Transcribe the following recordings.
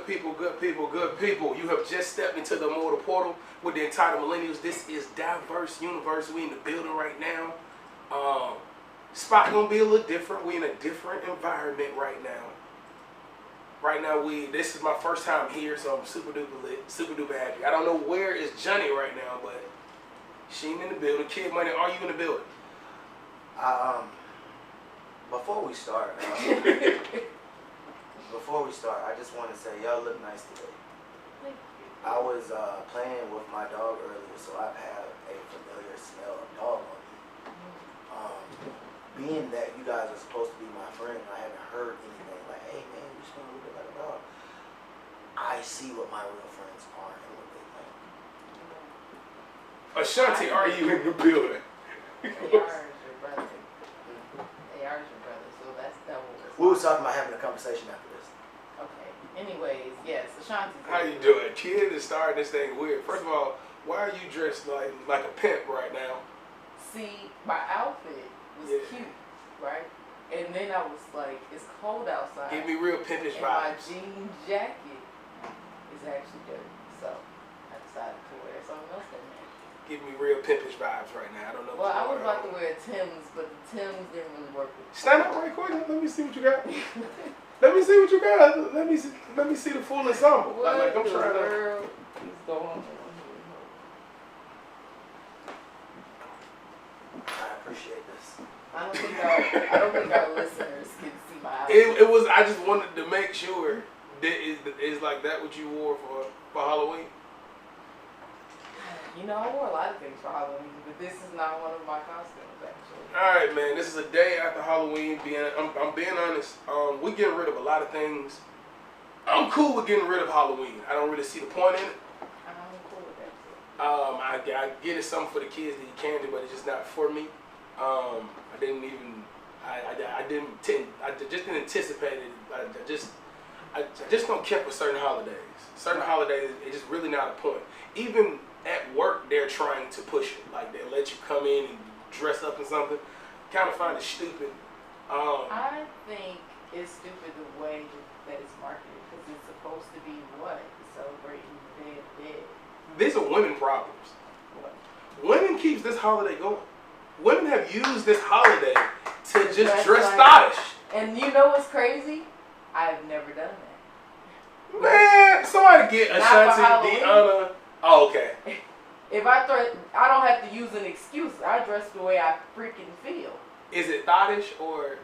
good people, good people, good people. You have just stepped into the immortal portal with the entitled millennials. This is Diverse Universe. We in the building right now. Spot gonna be a little different. We in a different environment right now. Right now, this is my first time here, so I'm super duper lit, super duper happy. I don't know where is Johnny right now, but she ain't in the building. Kid Money, are you in the building? Before we start, I just want to say y'all look nice today. I was playing with my dog earlier, so I have a familiar smell of dog on me. Being that you guys are supposed to be my friend, I haven't heard anything like, hey man, you smell a little bit like a dog. I see what my real friends are and what they think. Ashanti, are you in the building? They are your brother. They are your brother, so that's double. We was talking about having a conversation after this. Okay. Anyways, yes, Ashanti. How you doing? Kid is starting this thing weird. First of all, why are you dressed like a pimp right now? See, my outfit was cute, right? And then I was like, it's cold outside. Give me real pimpish and my vibes. jean jacket is actually dirty, so I decided to wear something else that matched. Give me real pimpish vibes right now. I don't know. Well, I was about to wear Tim's, but the Tim's didn't really work with me. Stand up right quick. Let me see what you got. Let me see what you got. Let me see the full ensemble. What I'm the trying to. world is going on here? I appreciate this. I don't think our listeners can see my outfit. It was. I just wanted to make sure that is like that what you wore for Halloween. You know, I wore a lot of things for Halloween, but this is not one of my costumes, actually. All right, man. This is a day after Halloween. I'm being honest. We're getting rid of a lot of things. I'm cool with getting rid of Halloween. I don't really see the point in it. I'm cool with that too. I get it something for the kids to eat candy, but it's just not for me. I just didn't anticipate it. I just don't care for certain holidays. Certain holidays, it's just really not a point. Even at work, they're trying to push it. Like, they let you come in and dress up in something. Kind of find it stupid. I think it's stupid the way that it's marketed, because it's supposed to be what? Celebrating dead. These are women problems. What? Women keeps this holiday going. Women have used this holiday to just dress stylish. And you know what's crazy? I've never done that. Man, somebody get Ashanti the honor. Oh, okay. If I don't have to use an excuse. I dress the way I freaking feel. Is it thottish or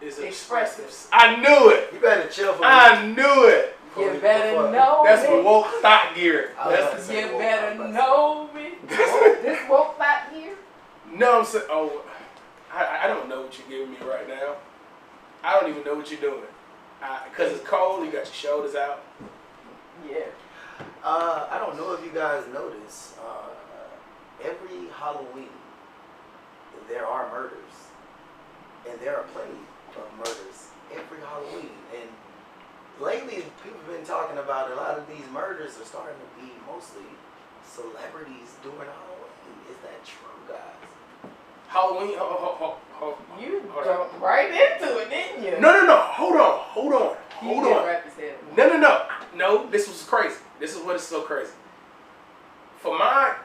is it expressive? I knew it. You better chill for I knew it. You better know That's me. woke thought gear. You better know me. This woke thought gear? No, I'm saying, I don't know what you're giving me right now. I don't even know what you're doing. Because it's cold, you got your shoulders out. Yeah. I don't know if you guys notice, every Halloween there are murders, and there are plenty of murders every Halloween. And lately, people have been talking about a lot of these murders are starting to be mostly celebrities during Halloween. Is that true, guys? Halloween, You jumped right into it, didn't you? No. Hold on. Wrap his head. No, this was crazy. This is what is so crazy. For my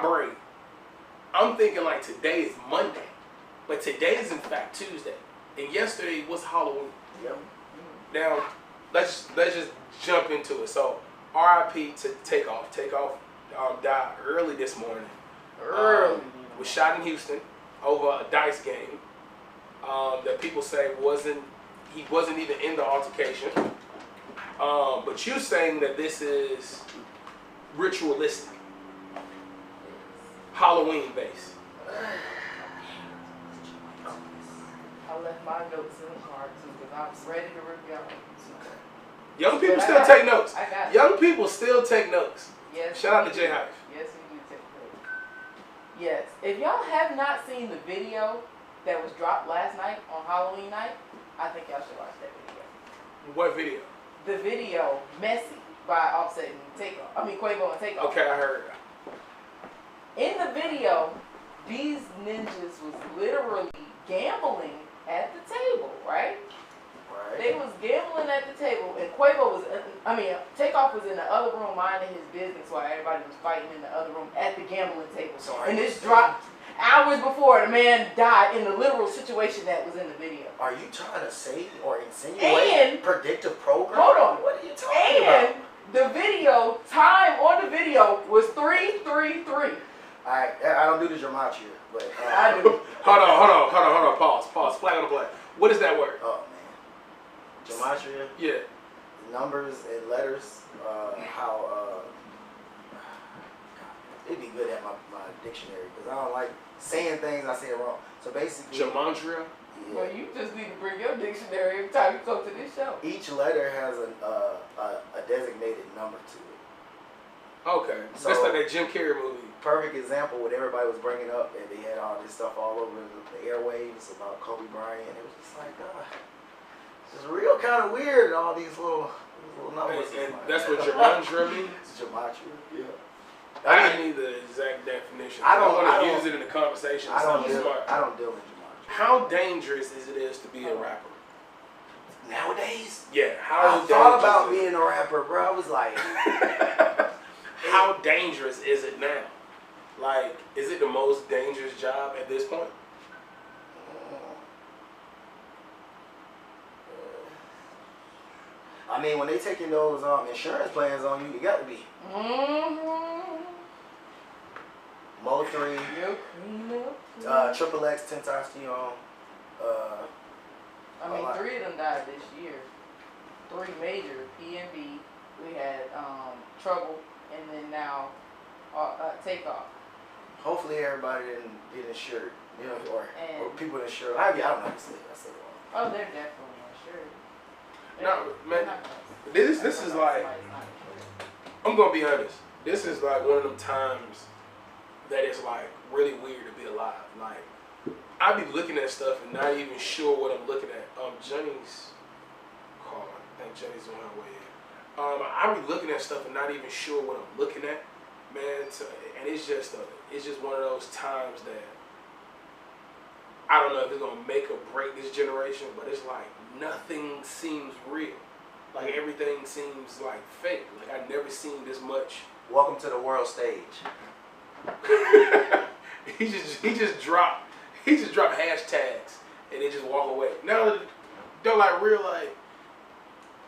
brain, I'm thinking like today is Monday, but today is in fact Tuesday, and yesterday was Halloween. Yep. Now, let's just jump into it. So, R.I.P. to Takeoff. Takeoff died early this morning. Was shot in Houston over a dice game that people say he wasn't even in the altercation. But you're saying that this is ritualistic, Halloween based. I left my notes in the car too, because I was ready to rip y'all. Young people still take notes. I got Young people still take notes. Yes. Shout out to J Hive. Yes, we do take notes. Yes. If y'all have not seen the video that was dropped last night on Halloween night, I think y'all should watch that video. What video? The video, Messy, by Offset and Takeoff. I mean, Quavo and Takeoff. Okay, I heard. In the video, these ninjas was literally gambling at the table, right? Right. They was gambling at the table, and Quavo was, Takeoff was in the other room minding his business while everybody was fighting in the other room at the gambling table. So are And you this saying- dropped hours before the man died in the literal situation that was in the video. Are you trying to say or insinuate And- predictive program? Hold on. What are you talking And about? the video, time on the video was 3:33. Alright, I don't do the gematria, but I do. Hold on. Pause. Flag on the play. What is that word? oh man, gematria, Yeah. numbers and letters. It'd be good at my dictionary because I don't like saying things I say it wrong. So basically, Gematria. Well, yeah, you just need to bring your dictionary every time you come to this show. each letter has a designated number to it. Okay. So- That's like that Jim Carrey movie. Perfect example what everybody was bringing up, and they had all this stuff all over the airwaves about Kobe Bryant. It was just like, it's real kind of weird, and all these little numbers. And Like, that's what gematria means? It's gematria. Yeah. I need the exact definition. I don't- want I to don't- use it in the conversation. I don't Sounds deal. smart. I don't deal in gematria. How dangerous is it to be a rapper? Nowadays, Yeah. I How thought dangerous about is it? being a rapper, bro. I was like, How dangerous is it now? Like, is it the most dangerous job at this point? I mean, when they taking those insurance plans on you, you got to be Mm-hmm. Mo3, Triple X, Testosterone. Three of them died this year. Three major PNB. We had Trouble, and then now Takeoff. Hopefully, everybody didn't get insured, you know, or And- people insured. I don't know how to say it. I said it wrong. Oh, they're definitely insured. No, They're man, not gonna- This is they're like, somebody's not insured. I'm gonna be honest. This is like one of them times that it's like really weird to be alive. Like, I be looking at stuff and not even sure what I'm looking at. Jenny's calling. I think Jenny's on her way in. I be looking at stuff and not even sure what I'm looking at, man. And it's just one of those times that I don't know if it's gonna make or break this generation, but it's like nothing seems real. Like everything seems like fake. Like I've never seen this much. Welcome to the world stage. he just dropped hashtags and they just walk away. Now they're like real like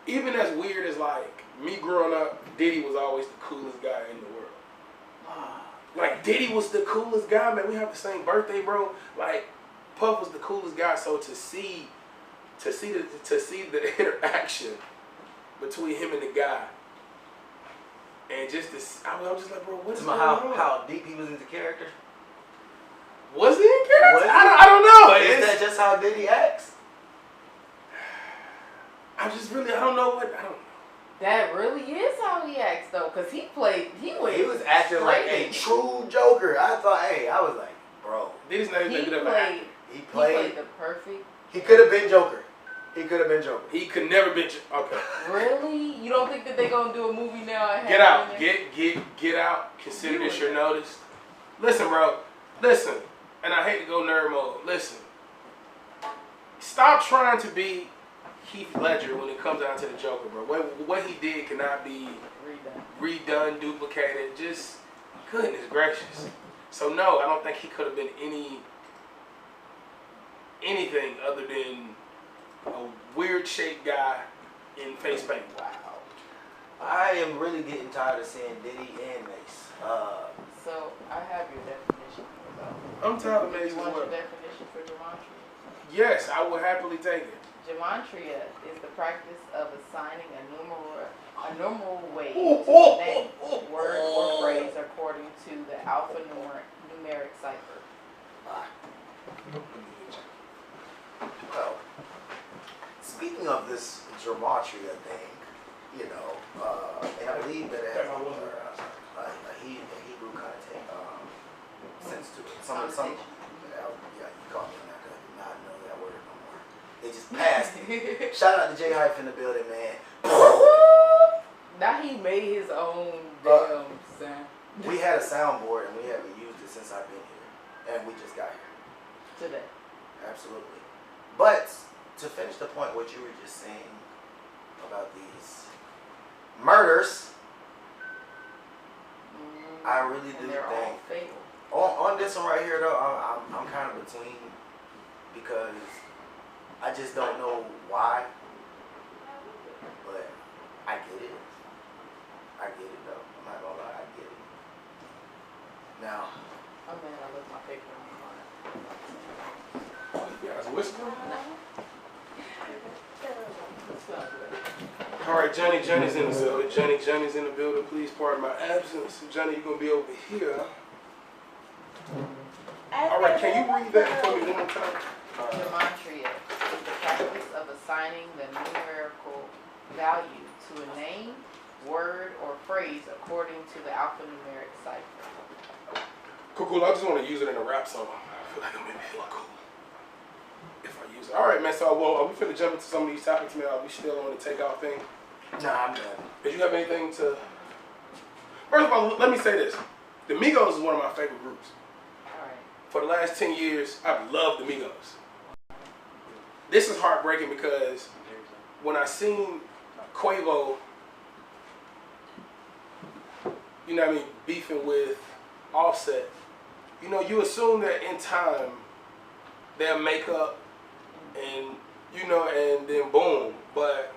even as weird as like me growing up, Diddy was always the coolest guy in the world. Like Diddy was the coolest guy, man. We have the same birthday, bro. Like Puff was the coolest guy. So to see the interaction between him and the guy, and just this, I was just like, bro, what's going on? How deep he was into character? Was he in character? Was he? I don't know. Is It's- that just how Diddy acts? I don't know what I don't. That really is how he acts though, cause he was acting like a true Joker. I was like, bro. Diddy's not even a good of an actor. He He played. played the perfect. He could have been Joker. He could never be. Okay. Really? You don't think that they gonna do a movie now? And Get have out. him in there? Get out. Consider You this were- your notice. Listen, bro. Listen. And I hate to go nerd mode. Listen. Stop trying to be Heath Ledger when it comes down to the Joker, bro. What he did cannot be redone, duplicated. Just goodness gracious. So no, I don't think he could have been anything other than a weird shaped guy in face paint. Wow. I am really getting tired of seeing Diddy and Mace. So I have your definition. I'm tired of Do Mace you as want well. your definition for gematria? Yes, I will happily take it. Gematria is the practice of assigning a numeral weight to a name, word, or phrase according to the alphanumeric cipher. Well, speaking of this gematria thing, you know, and I believe that it has a Hebrew content sense to it. Some, yeah, you caught me on that 'cause I did not know that word no more. They just passed it. Shout out to J Hype in the building, man. Now he made his own damn sound We had a soundboard and we haven't used it since I've been here, and we just got here. today. Absolutely. But to finish the point, what you were just saying about these murders, I really do And they're all think fatal. on this one right here though, I'm kind of between, because I just don't know why, but I get it. I get it though. I'm not gonna lie, I get it. Now, Oh man, I left my paper on the You guys whispering? line. All right, Johnny's in the building. Johnny's in the building. Please pardon my absence. Johnny, you're gonna be over here. All right, can you read that for me one more time? Gematria is the practice of assigning the numerical value to a name, word, or phrase according to the alphanumeric cipher. Cool. I just want to use it in a rap song. I feel like it made me feel cool if I use it. All right, man. So, well, are we finna jump into some of these topics, man? Are we still on the takeoff thing? nah, I'm done. Did you have anything to? First of all, let me say this: the Migos is one of my favorite groups. Alright. For the last 10 years, I've loved the Migos. This is heartbreaking because when I seen Quavo, you know what I mean, beefing with Offset, you know, you assume that in time they'll make up and, you know, and then boom. But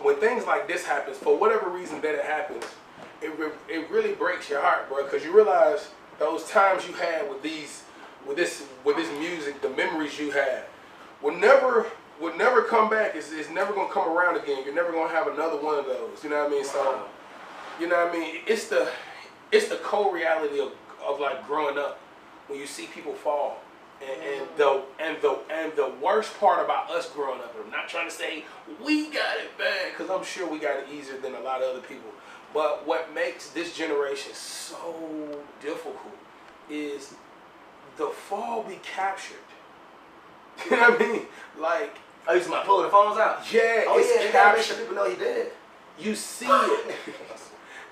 when things like this happens, for whatever reason that it happens, it really breaks your heart, bro, because you realize those times you had with this music, the memories you had, would never come back. It's never gonna come around again. You're never gonna have another one of those. You know what I mean? So, you know what I mean? It's the cold reality of like growing up when you see people fall. And the worst part about us growing up, and I'm not trying to say we got it bad, because I'm sure we got it easier than a lot of other people. But what makes this generation so difficult is the fall be captured. You know what I mean? Like, Oh, you somebody pulling the phones out? yeah, Oh it's yeah, you gotta make sure captured. people know he dead. You see it.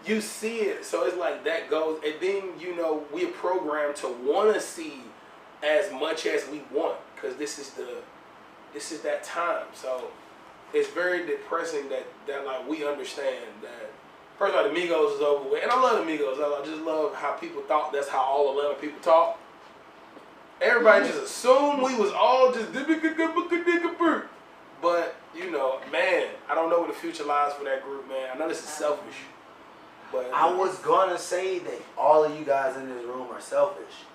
You see it. So it's like that goes, and then, you know, we're programmed to want to see as much as we want, because this is that time. So it's very depressing that like we understand that. First of all, the Migos is over with, and I love the Migos. I just love how people thought that's how all Atlanta people talk. Everybody just assumed we was all just but you know, man, I don't know where the future lies for that group, man. I know this is selfish, but I was gonna say that all of you guys in this room are selfish.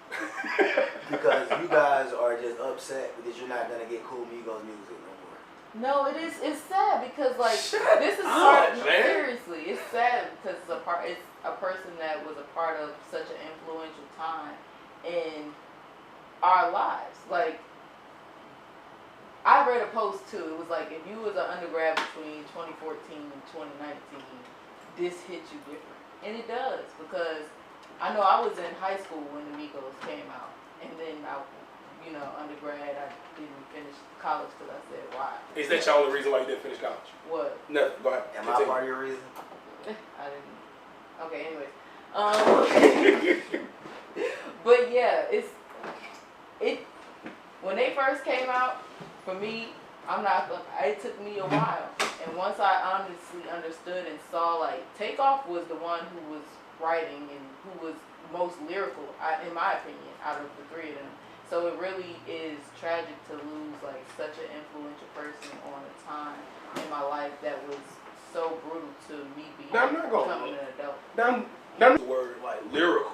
Because you guys are just upset because you're not gonna get cool Migos music no more. No, it's sad because like Shut this is up, part man. seriously, it's sad because it's a person that was a part of such an influential time in our lives. Like, I read a post too. It was like, if you was an undergrad between 2014 and 2019, this hit you different, and it does, because I know I was in high school when the Migos came out, and then undergrad, I didn't finish college because I said, why? Is that your only reason why you didn't finish college? What? Nothing. Go ahead. Am I part of your reason? I didn't. Okay, anyways. But yeah, when they first came out, for me, it took me a while. And once I honestly understood and saw, like, Takeoff was the one who was writing and who was most lyrical, in my opinion, out of the three of them. So it really is tragic to lose, like, such an influential person on a time in my life that was so brutal to me becoming an adult. Now the word like lyrical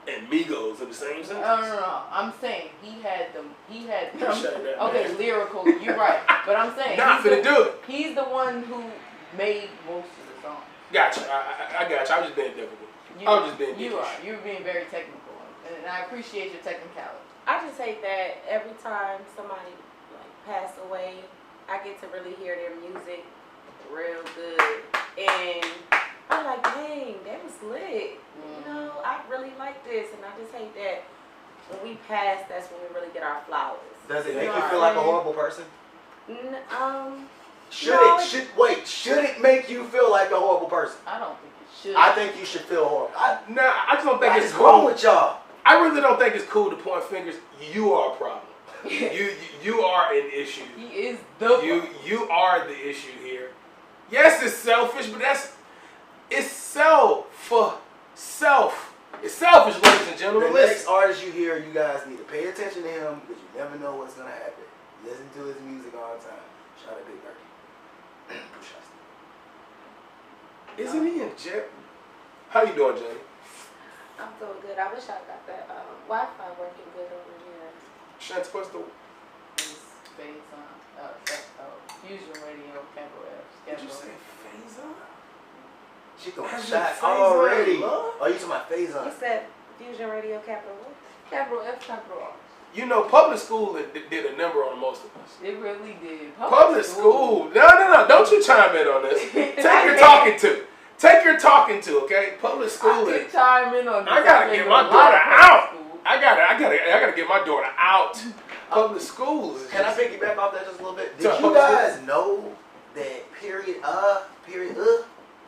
and Migos in the same sentence. No. I'm saying he had Shut that, okay, man. lyrical, you're right. But I'm saying Not finna do it. he's the one who made most of the songs. Gotcha. I got you. I was just being difficult. I was just being You are. You're being very technical, and I appreciate your technicality. I just hate that every time somebody like pass away, I get to really hear their music real good, and I'm like, dang, that was lit. You know, I really like this, and I just hate that when we pass, that's when we really get our flowers. Does it make know you what feel I'm like a saying? horrible person? Should it make you feel like a horrible person? I don't think it should. I think you should feel horrible. Nah, I just don't think What it's is wrong cool. with y'all? I really don't think it's cool to point fingers. You are a problem. You are an issue. He is the You are the issue here. Yes, it's selfish, but it's It's selfish, ladies and The gentlemen. next artist you hear, you guys need to pay attention to him because you never know what's gonna happen. Listen to his music all the time. Shout out Big Dirty. Isn't he in jail? How you doing, Jenny? I'm doing good. I wish I got that Wi-Fi working good over here. Shantz, what's the... Phase on Fusion Radio, Capital F. Did you Capital say F. Faison? She throwing That's shots Faison, already. love. Oh, you talking about You Faison? said Fusion Radio Capital what? Capital F, Capital R. You know, public school did a number on most of us. It really did. Public school. No. Don't you chime in on this. Take your talking to. Take your talking to, okay? Public I school could is... chime in on this. I gotta I've get been my to a daughter lot of public out. schools. I gotta get my daughter out. Public schools. is Can I just- piggyback off that just a little bit? To Did you public guys know that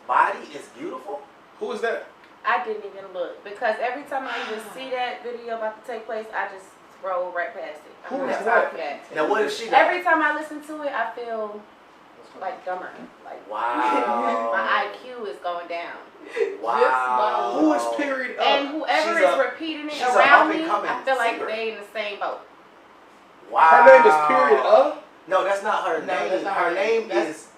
body is beautiful? Who is that? I didn't even look because every time I even see that video about to take place, I just scroll right past it. Who I is don't that? have time for Now what if she? Every time I listen to it, I feel like dumber. Like Wow. my IQ is going down. Wow. Who is period up? And whoever She's is a- repeating it she's a around me, up-and-coming I feel like singer. they in the same boat. Wow. Her name is period up? No, that's not her No, name. that's not her her name name. is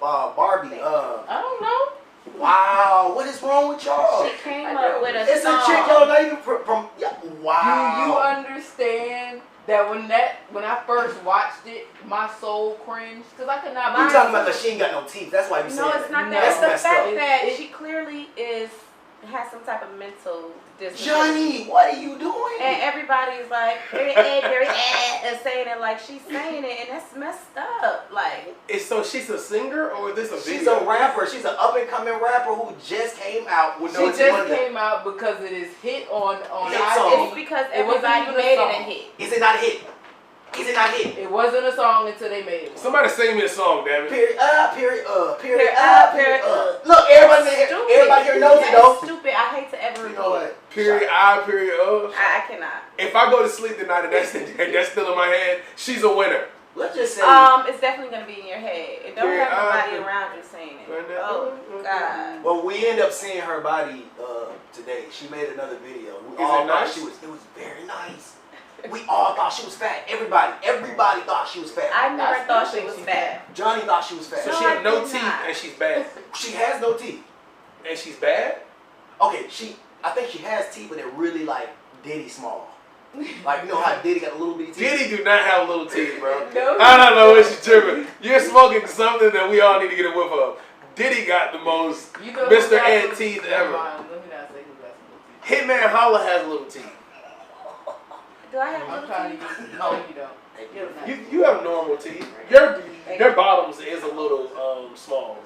Barbie. I don't know. Wow. What is wrong with y'all? She came I up know. with a It's song. a chick y'all not even from yeah. Wow. Do you understand that when I first watched it, my soul cringed because I could not. You mind talking about it. that she ain't got no teeth? That's why you saying No, it's not No. that. That's It's the messed fact up. that It- she clearly has some type of mental disability. Johnny, what are you doing? And everybody's like, and saying it like she's saying it, and that's messed up. Like, So she's a singer or is this a She's video? a rapper. She's an up and coming rapper who just came out with She no just teeth. came out because it is hit on Hit iTunes. song. it's because It wasn't everybody even a made it song. a hit. Is it not a hit? Is it not a hit? It wasn't a song until they made it. Somebody sing me a song, damn it. Period. Period. Period, Period. period, Look, everybody Stupid. here knows it That's though. stupid. I hate to ever You know what? Period I, period up. I cannot. If I go to sleep tonight and that's still in my head, she's a winner. Let's just say. It's definitely gonna be in your head. And don't Period, have nobody period. around you saying it. Period. Oh God. Well, we end up seeing her body today. She made another video. We Is all it thought nice? it was very nice. We all thought she was fat. Everybody thought she was fat. I never I thought still she think was she's fat. Johnny thought she was fat. So No, she had I no did teeth not. and she's bad. She has no teeth. And she's bad? Okay, I think she has teeth, but they're really like Diddy small. Like, you know how Diddy got a little bitty teeth? Diddy do not have little teeth, bro. No. I don't know what you're tripping. You're smoking something that we all need to get a whiff of. Diddy got the most You know who Mr. got Ed some- teeth Never ever. mind. Let me not say who got some little teeth. Hitman Holla has little teeth. Do I have I'm little trying to teeth? get. No, you don't. You're not. You have normal teeth. Your bottoms is a little small.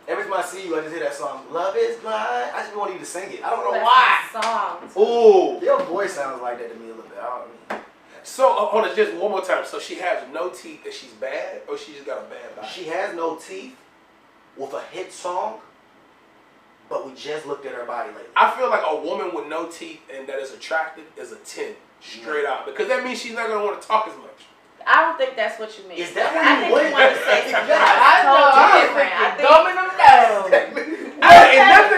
Every time I see you, I just hear that song, Love is Blind. I just want you to sing it. I don't know That's why. my song. Ooh. Your voice sounds like that to me a little bit. I don't know. So hold on, just one more time. So she has no teeth and she's bad, or she just got a bad body? She has no teeth with a hit song, but we just looked at her body lately. I feel like a woman with no teeth and that is attractive is a 10 straight out, because that means she's not gonna want to talk as much. I don't think that's what you mean. Is that I think what you you want to want? say something I know. totally I different. I think think dumbing them down.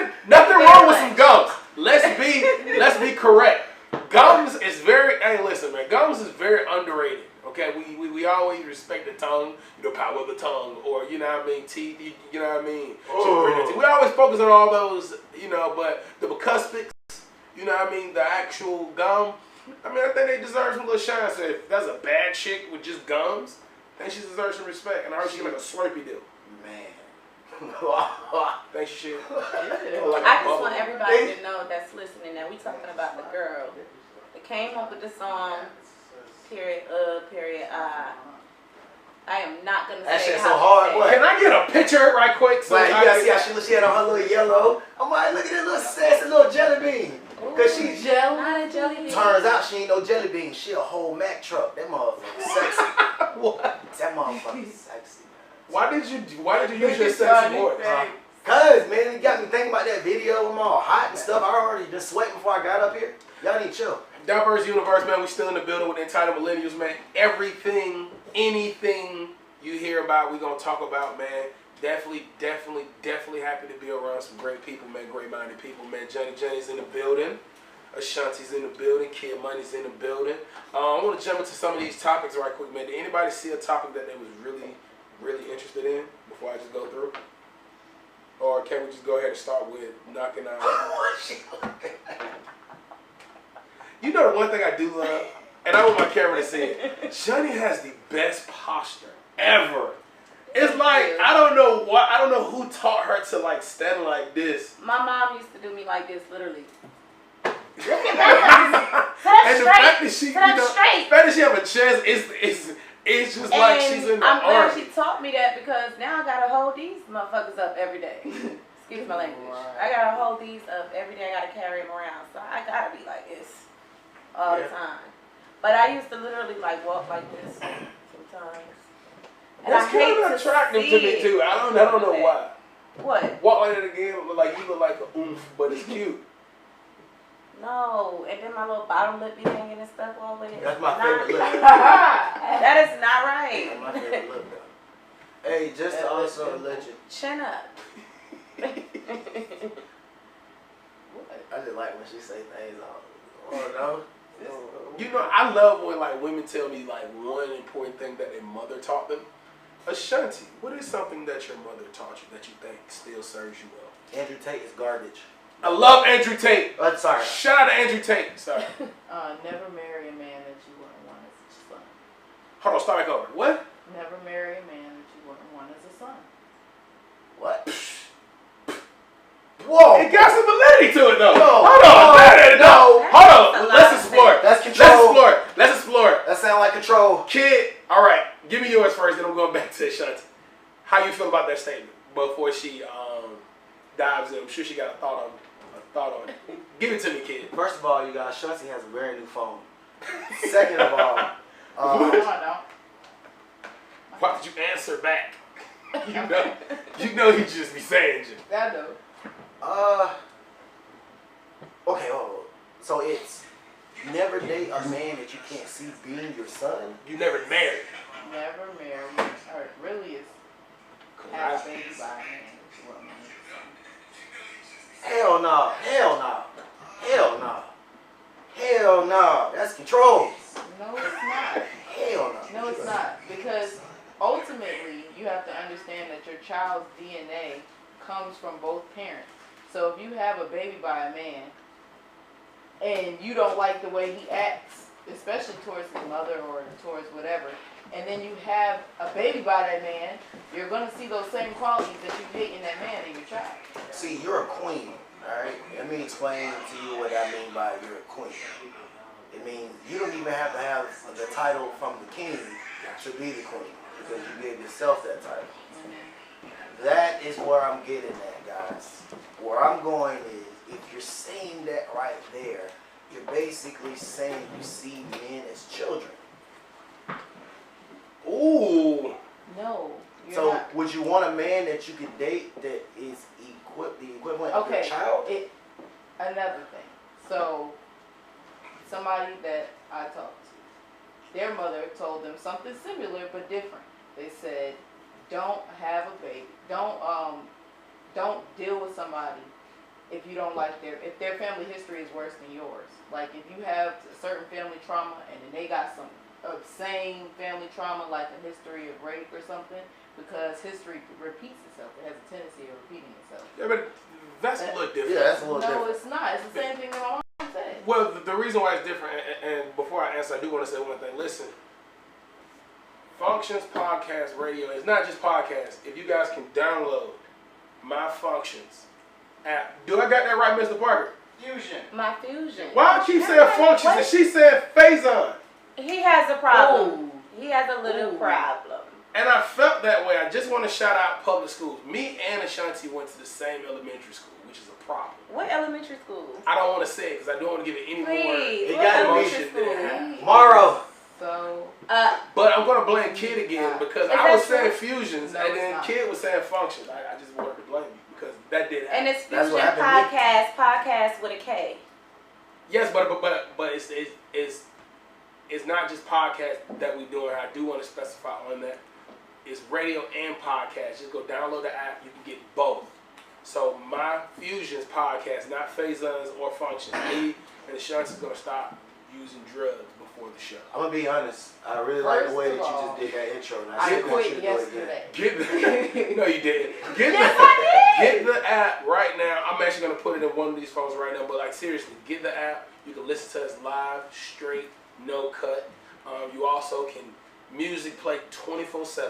And nothing wrong with some gums. Let's be correct. Gums is very. Hey, listen, man. Gums is very underrated. Okay, we always respect the tongue, the power of the tongue, or you know what I mean, teeth. You know what I mean. Oh. We always focus on all those, but the bicuspics, you know what I mean, the actual gum. I mean, I think they deserve some little shine. So if that's a bad chick with just gums, I think she deserves some respect. And I heard she like a Slurpee deal. Man. Think she should. Yeah. Like a I just bubble. want everybody to know that's listening that we talking about the girl that came up with the song. Period. Period. I am not gonna That say shit's how so to hard, say what? it. Can I get a picture right quick? So But you I gotta can- see how she had on her little yellow. I'm like, look at that little sassy little jelly bean. Cause she Not a jelly bean. turns out she ain't no jelly bean. She a whole Mack truck. That motherfucker sexy. What? That motherfucker sexy. Why did you use your Look at sexy Johnny voice? face. Cause man, it got me thinking about that video. I'm all hot and stuff. I already just sweating before I got up here. Y'all need to chill. Diverse Universe, man. We still in the building with the entitled millennials, man. Everything, anything you hear about, we gonna talk about, man. Definitely happy to be around some great people, man. Great-minded people, man. Jenny's in the building. Ashanti's in the building. Kid Money's in the building. I want to jump into some of these topics right quick, man. Did anybody see a topic that they was really interested in before I just go through? Or can we just go ahead and start with knocking out? You know the one thing I do love, and I want my camera to see it. Shani has the best posture ever. It's like I don't know who taught her to like stand like this. My mom used to do me like this, literally. And the fact that she, have a chest, it's just like she's in the I'm glad army. she taught me that because now I gotta hold these motherfuckers up every day. Excuse my language. Right. I gotta hold these up every day. I gotta carry them around, so I gotta be like this all the time. But I used to literally like walk like this sometimes. And That's I kind hate of attractive to me it. too. I don't know why. What? Walk like that again, like you look like a oomph, but it's cute. No, and then my little bottom lip be hanging and stuff all with it. That's my favorite lip. That is not right. That's my favorite lip, though. Hey, just to also let you. Chin up. I just like when she say things. Oh no. You know, I love when like women tell me like one important thing that their mother taught them. Ashanti, what is something that your mother taught you that you think still serves you well? Andrew Tate is garbage. I love Andrew Tate. Sorry. Shout out to Andrew Tate. Sorry. Never marry a man that you wouldn't want as a son. Hold on, start back over. What? Never marry a man that you wouldn't want as a son. What? Whoa! It got some validity to it though. No. Hold on. No. Hold That's on. a Let's lot explore it. That's Let's control. explore it. Let's explore it. That sound like control. Kid, all right. Give me yours first, then I'm going back to Ashanti. How you feel about that statement before she dives in? I'm sure she got a thought on it. Give it to me, kid. First of all, you guys, Shanti has a very new phone. Second of all, No, I don't. why did you answer back? You know he just be saying shit. I know. okay, so it's never date a man that you can't see being your son? You never married. Never marry, or really is have a baby by a man that you wouldn't want as a son. Hell no, hell no, hell no, hell no. That's control. No, it's not. Hell no. No, it's not. Because ultimately, you have to understand that your child's DNA comes from both parents. So if you have a baby by a man, and you don't like the way he acts, especially towards his mother or towards whatever, and then you have a baby by that man, you're going to see those same qualities that you hate in that man in your child. See, you're a queen, alright? Let me explain to you what I mean by you're a queen. It means you don't even have to have the title from the king to be the queen, because you gave yourself that title. That is where I'm getting at, guys. Where I'm going is, if you're saying that right there, you're basically saying you see men as children. Ooh. No. You're So not. would you want a man that you could date that is the equivalent of your Okay. child? Another thing. So, somebody that I talked to, their mother told them something similar but different. They said, don't have a baby. Don't deal with somebody if you don't like if their family history is worse than yours. Like if you have a certain family trauma and then they got some same family trauma, like a history of rape or something, because history repeats itself. It has a tendency of repeating itself. Yeah, but that's a little different. Yeah, that's a little No, different. it's not. It's the same thing that my mom said. Well, the reason why it's different, and before I answer, I do want to say one thing. Listen, Functions Podcast Radio is not just podcast. If you guys can download my Functions app. Do I got that right, Mr. Parker? Fusion. My fusion. Why I keep saying Functions and she said Faison? He has a problem. Ooh. He has a little Ooh. problem. And I felt that way. I just want to shout out public schools. Me and Ashanti went to the same elementary school, which is a problem. What elementary school? I don't want to say it because I don't want to give it any Please. more It What gotta be elementary emotion than it school? has. Morrow. So, But I'm going to blame Kid again because Is I was that saying true? fusions No, and it's then not. Kid was saying functions. I just wanted to blame you because That did happen. And it's That's Fusion what happened to podcast with a K. Yes, but it's not just podcast that we doing. I do want to specify on that. It's radio and podcast. Just go download the app. You can get both. So my Fusions podcast, not Faison's or Functions. Me and Ashanti's gonna stop using drugs before the show. I'm gonna be honest. I really like the way that First you of just all, did that intro. And I said that quit shit again. yesterday. Get the, no, you didn't. Get the app right now. I'm actually gonna put it in one of these phones right now. But like seriously, get the app. You can listen to us live, straight, no cut. You also can music play 24/7.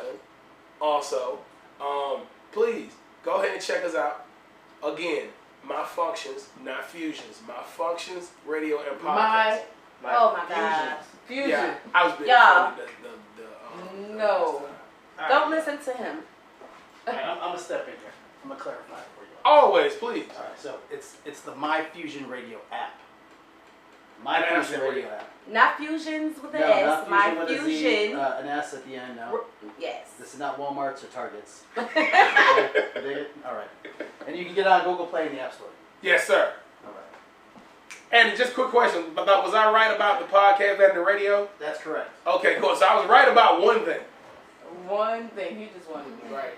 Also, please go ahead and check us out. Again, my Functions, not Fusions. My Functions, radio and podcast. Oh my God. Fusion. Yeah, I was being Y'all. funny. No. All right. Don't listen to him. All right, I'm gonna step in here. I'm gonna clarify it for you. Always, please. All right, so it's the My Fusion Radio app. An My app Fusion for Radio you. app. Not Fusions with an No, S. not My Fusion with a Z, Fusion. an S at the end. No, Yes. this is not Walmart's or Target's. Okay, dig it? All right, and you can get it on Google Play in the App Store. Yes, sir. All right, And just quick question: was I right about the podcast and the radio? that's correct. Okay, cool. So I was right about one thing. One thing, he just wanted to be right.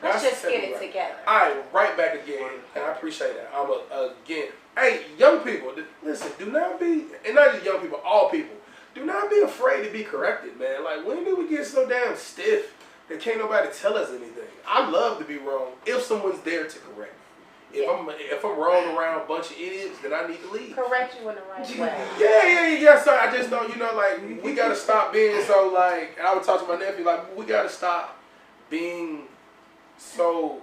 Let's That's just get it right. together. All right, right back again, and I appreciate that. Again, hey, young people, listen. Do not be, and not just young people, all people. Do not be afraid to be corrected, man. Like, when do we get so damn stiff that can't nobody tell us anything? I love to be wrong if someone's there to correct me. If I'm wrong around a bunch of idiots, then I need to leave. Correct you in the right way. Yeah. So I just know, like, we gotta stop being so, like, and I would talk to my nephew, like, we gotta stop being so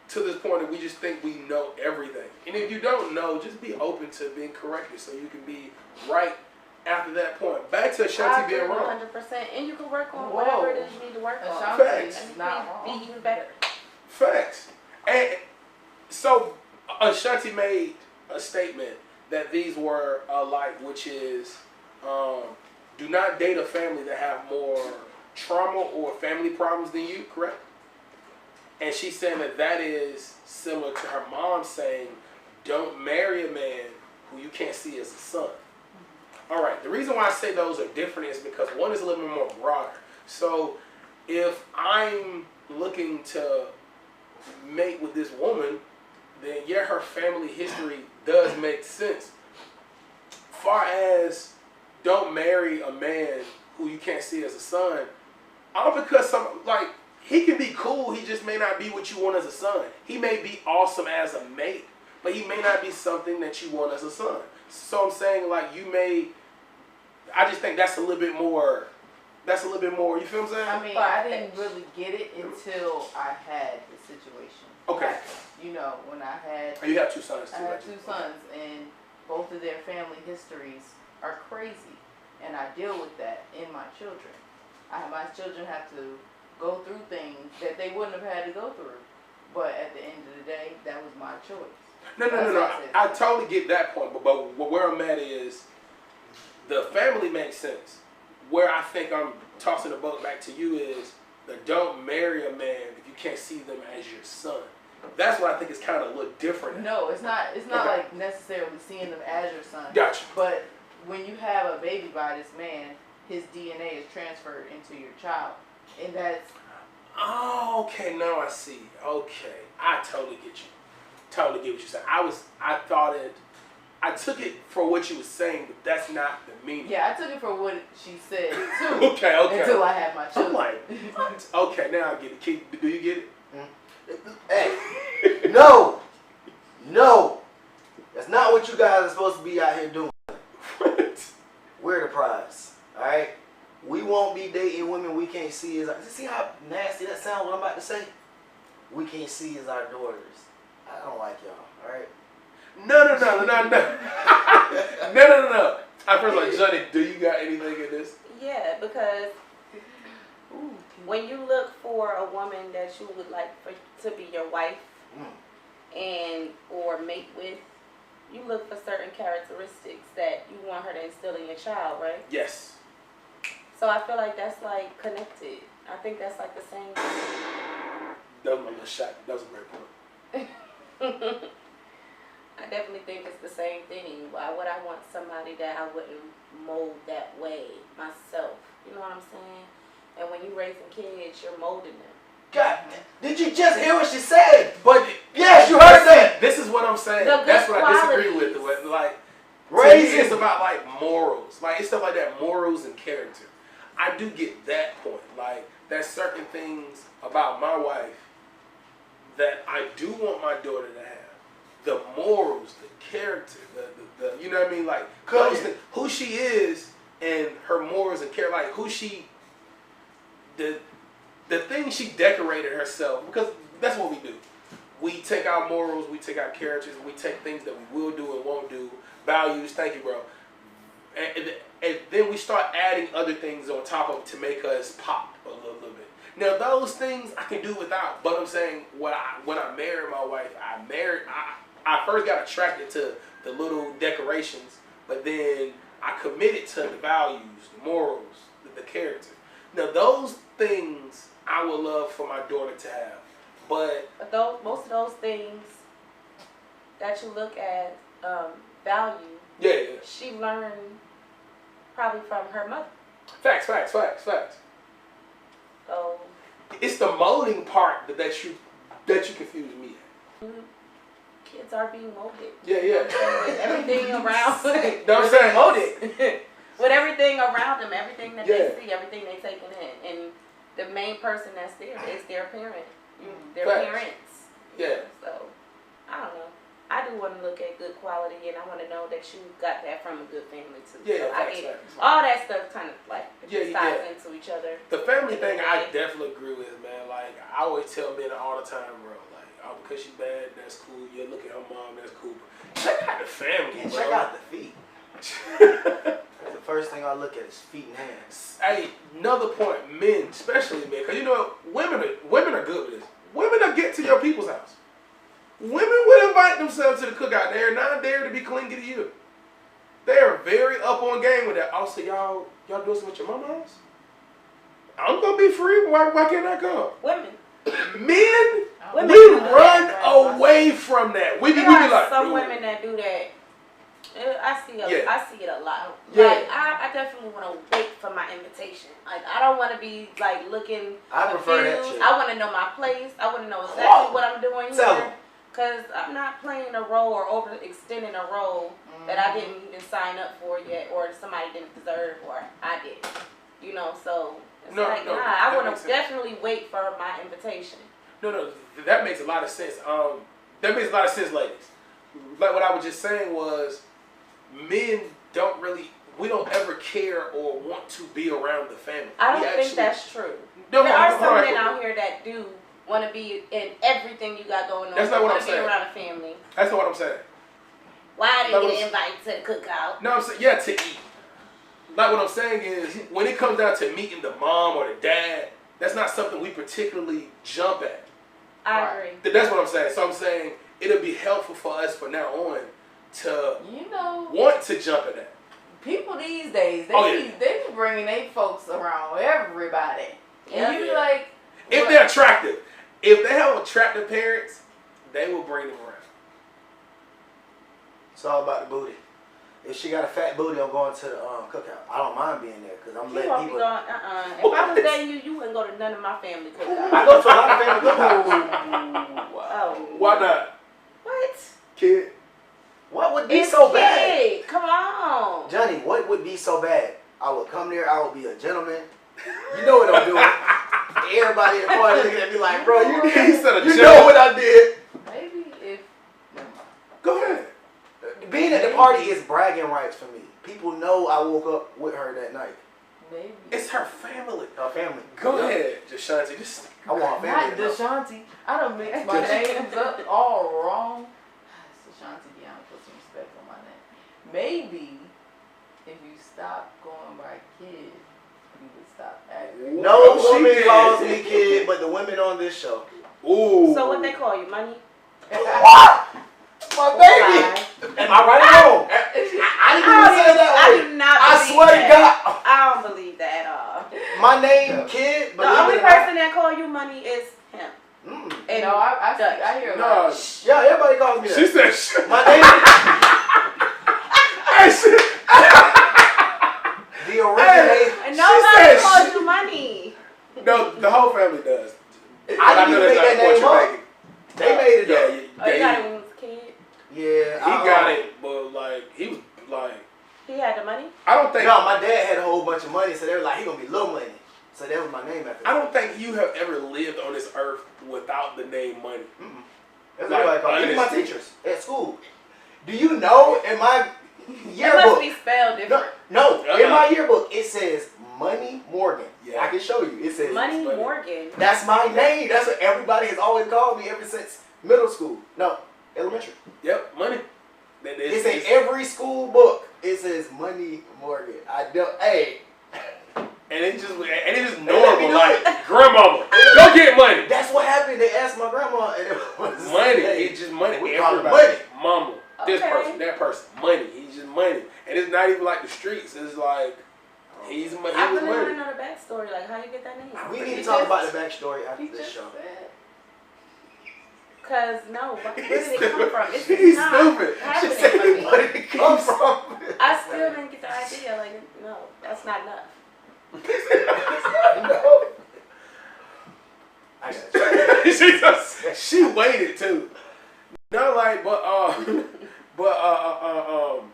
to this point that we just think we know everything. And if you don't know, just be open to being corrected so you can be right after that point. Back to I Ashanti agree being wrong. 100%. And you can work on Whoa. whatever it is you need to work on. Ashanti Facts. is not Be wrong. even better. Facts. And so Ashanti made a statement that these were alike, which is do not date a family that have more trauma or family problems than you, correct? And she's saying that is similar to her mom saying, don't marry a man who you can't see as a son. All right, the reason why I say those are different is because one is a little bit more broader. So if I'm looking to mate with this woman, then yeah, her family history does make sense. Far as don't marry a man who you can't see as a son, all because he can be cool, he just may not be what you want as a son. He may be awesome as a mate, but he may not be something that you want as a son. So I'm saying, like, I just think that's a little bit more, you feel what I'm saying? I mean, I didn't really get it until I had the situation. Okay. You know, when I had, You have two sons too. I had right? two sons, and both of their family histories are crazy, and I deal with that in my children. My children have to go through things that they wouldn't have had to go through, but at the end of the day, that was my choice. No. I totally get that point, but where I'm at is the family makes sense. Where I think I'm tossing the boat back to you is the don't marry a man if you can't see them as your son. That's what I think is kind of a little different. No, it's not. It's not Okay. like necessarily seeing them as your son. Gotcha. But when you have a baby by this man, his DNA is transferred into your child, and that's Oh, okay, now I see. Okay, I totally get you. Totally get what you're saying. I took it for what you were saying, but that's not the meaning. yeah. I took it for what she said too. Okay. Until I had my I'm children. like, what? Okay, now I get it. Do you get it? Hey, no. That's not what you guys are supposed to be out here doing. We're the prize, all right? We won't be dating women we can't see as. See how nasty that sounds? What I'm about to say. We can't see as our daughters. I don't like y'all, all right? No. No. I first like, Johnny, do you got anything in this? Yeah, because when you look for a woman that you would like to be your wife and or mate with, you look for certain characteristics that you want her to instill in your child, right? Yes. So I feel like that's like connected. I think that's like the same thing. That was my little shot. That was a great point. I definitely think it's the same thing. Why would I want somebody that I wouldn't mold that way myself? You know what I'm saying? And when you're raising kids, you're molding them. God, did you just hear what she said? But Yes, you heard that. this is what I'm saying. The good That's what I disagree with. qualities. Like, Raising. it's about like morals, like it's stuff like that, morals and character. I do get that point. Like, there's certain things about my wife that I do want my daughter to have. The morals, the character, the you know what I mean? Like, those things, who she is and her morals and character, like who she, the things she decorated herself, because that's what we do. We take our morals, we take our characters, we take things that we will do and won't do, values, thank you, bro. And then we start adding other things on top of it to make us pop a little bit. Now those things I can do without, but I'm saying when I married my wife, I first got attracted to the little decorations, but then I committed to the values, the morals, the character. Now those things I would love for my daughter to have, but most of those things that you look at value, yeah. she learned probably from her mother. Facts. So It's the molding part that you confuse me at. kids are being molded. Yeah. With everything around. Know what I'm saying? Molded. With everything around them, everything that Yeah. they see, everything they taking in, and the main person that's there is their parent, their Facts. parents. Yeah. So I don't know. I do want to look at good quality, and I want to know that you got that from a good family too. Yeah, so I facts, get facts. all that stuff kind of like Yeah, ties into each other. The family thing I definitely agree with, man. Like, I always tell men all the time, bro, like, oh, because she's bad, that's cool. You look at her mom, that's cool. Check out the family, And bro. check out the feet. That's the first thing I look at is feet and hands. Hey, another point, men, especially men, because you know, women are good with this. Women will get to your people's house. Women will invite themselves to the cookout. They are not there to be clingy to you. They are very up on game with that. Also, y'all doing something with your mama house? I'm gonna be free. Why can't I come? Women. Men, Women we do that, run right? away from that. We be There are like, some "Ooh." women that do that. I see it a lot. Yeah. Like I definitely want to wait for my invitation. Like I don't want to be like looking. I prefer that confused. shit. I want to know my place. I want to know exactly Whoa. what I'm doing Tell here. 'em. Cause I'm not playing a role or overextending a role that I didn't even sign up for yet, or somebody didn't deserve, or I did. You know, so it's No, like no, nah. that I want makes to sense. definitely wait for my invitation. No, that makes a lot of sense. That makes a lot of sense, ladies. Like what I was just saying was, men we don't ever care or want to be around the family. I don't We think actually- that's true. No, There no, are hold some on, men hold on. out here that do want to be in everything you got going on. That's not what wanna I'm saying. Be around a family. That's not what I'm saying. Why That didn't was- get invited to the cookout? No, I'm saying, yeah, to eat. Like what I'm saying is, when it comes down to meeting the mom or the dad, that's not something we particularly jump at. I Right. agree. That's what I'm saying. So I'm saying it'll be helpful for us from now on to You know, want to jump at that. people these days, Oh, they be bringing their folks around everybody. And Yeah. you be like, If what? they're attractive. If they have attractive parents, they will bring them around. It's all about the booty. If she got a fat booty, I'm going to the cookout. I don't mind being there because I'm You letting won't be people. going, If I was dating you, you wouldn't go to none of my family cookouts. I go to a lot of family cookouts. Oh. Why not, What? kid? What would be It's so bad? kid. Come on. Johnny, what would be so bad? I would come there, I would be a gentleman. You know what I'm doing. Everybody in the party looking at me like, bro, you He said a you gentleman. know what I did. Maybe if, Go ahead. Being at the party is bragging rights for me. People know I woke up with her that night. maybe. It's her family. Her family. Go Yeah. ahead, Jashanti. Just I want her Not family. to know. Deshanti. I done mixed my names up all wrong. Deshanti Deanna, put some respect on my name. Maybe if you stop going by kid, you would stop acting. No She woman did. calls me kid, but the women on this show. Ooh. So what they call you, money? What? My baby. Bye. Am I right or wrong? I didn't even say it that I way. do not I believe swear to that. God. I don't believe that at all. My name, kid, The believe only it or not. person that call you money is him. Mm. And And No, I Dutch. hear a No, lot. Yeah, everybody calls me that. she said shit. My name, Hey, shit. the originate. And She nobody said calls shit. you money. No, the whole family does. I didn't even make that name up. making. They made it Yeah, up. yeah, Oh, you got yeah, it when he was a kid? Yeah, he got it, but like he was like, He had the money? I don't think. No, my dad had a whole bunch of money, so they were like, he gonna be Lil Money. So that was my name after I that. don't think you have ever lived on this earth without the name Money. Mm-mm. That's Like, what I call it. Even my honestly. teachers at school. Do you know in my It must yearbook? be spelled different. No, in my yearbook it says Money Morgan. Yeah. I can show you. It says Money Money. Morgan. That's my name. That's what everybody has always called me ever since middle school. No, elementary. Yep, Money. It's in every school book. It says Money Morgan. I don't. Hey, and it's just let me normal, do like it. grandmama, go get money. that's what happened. They asked my grandma, and it was Money, hey, it's just money. We call it Everybody, money. mama, this Okay. person, that person, money. He's just money, and it's not even like the streets. It's like he I was really want to money. know the backstory. Like, how you get that name? We need He to talk just- about the backstory after He this just show. said. Because, no, where did He's it come from? It's He's not stupid. She happening said, for me. "Where did it come from?" I still didn't get the idea. Like, no, that's not enough. No. I got you. she waited too. No, like,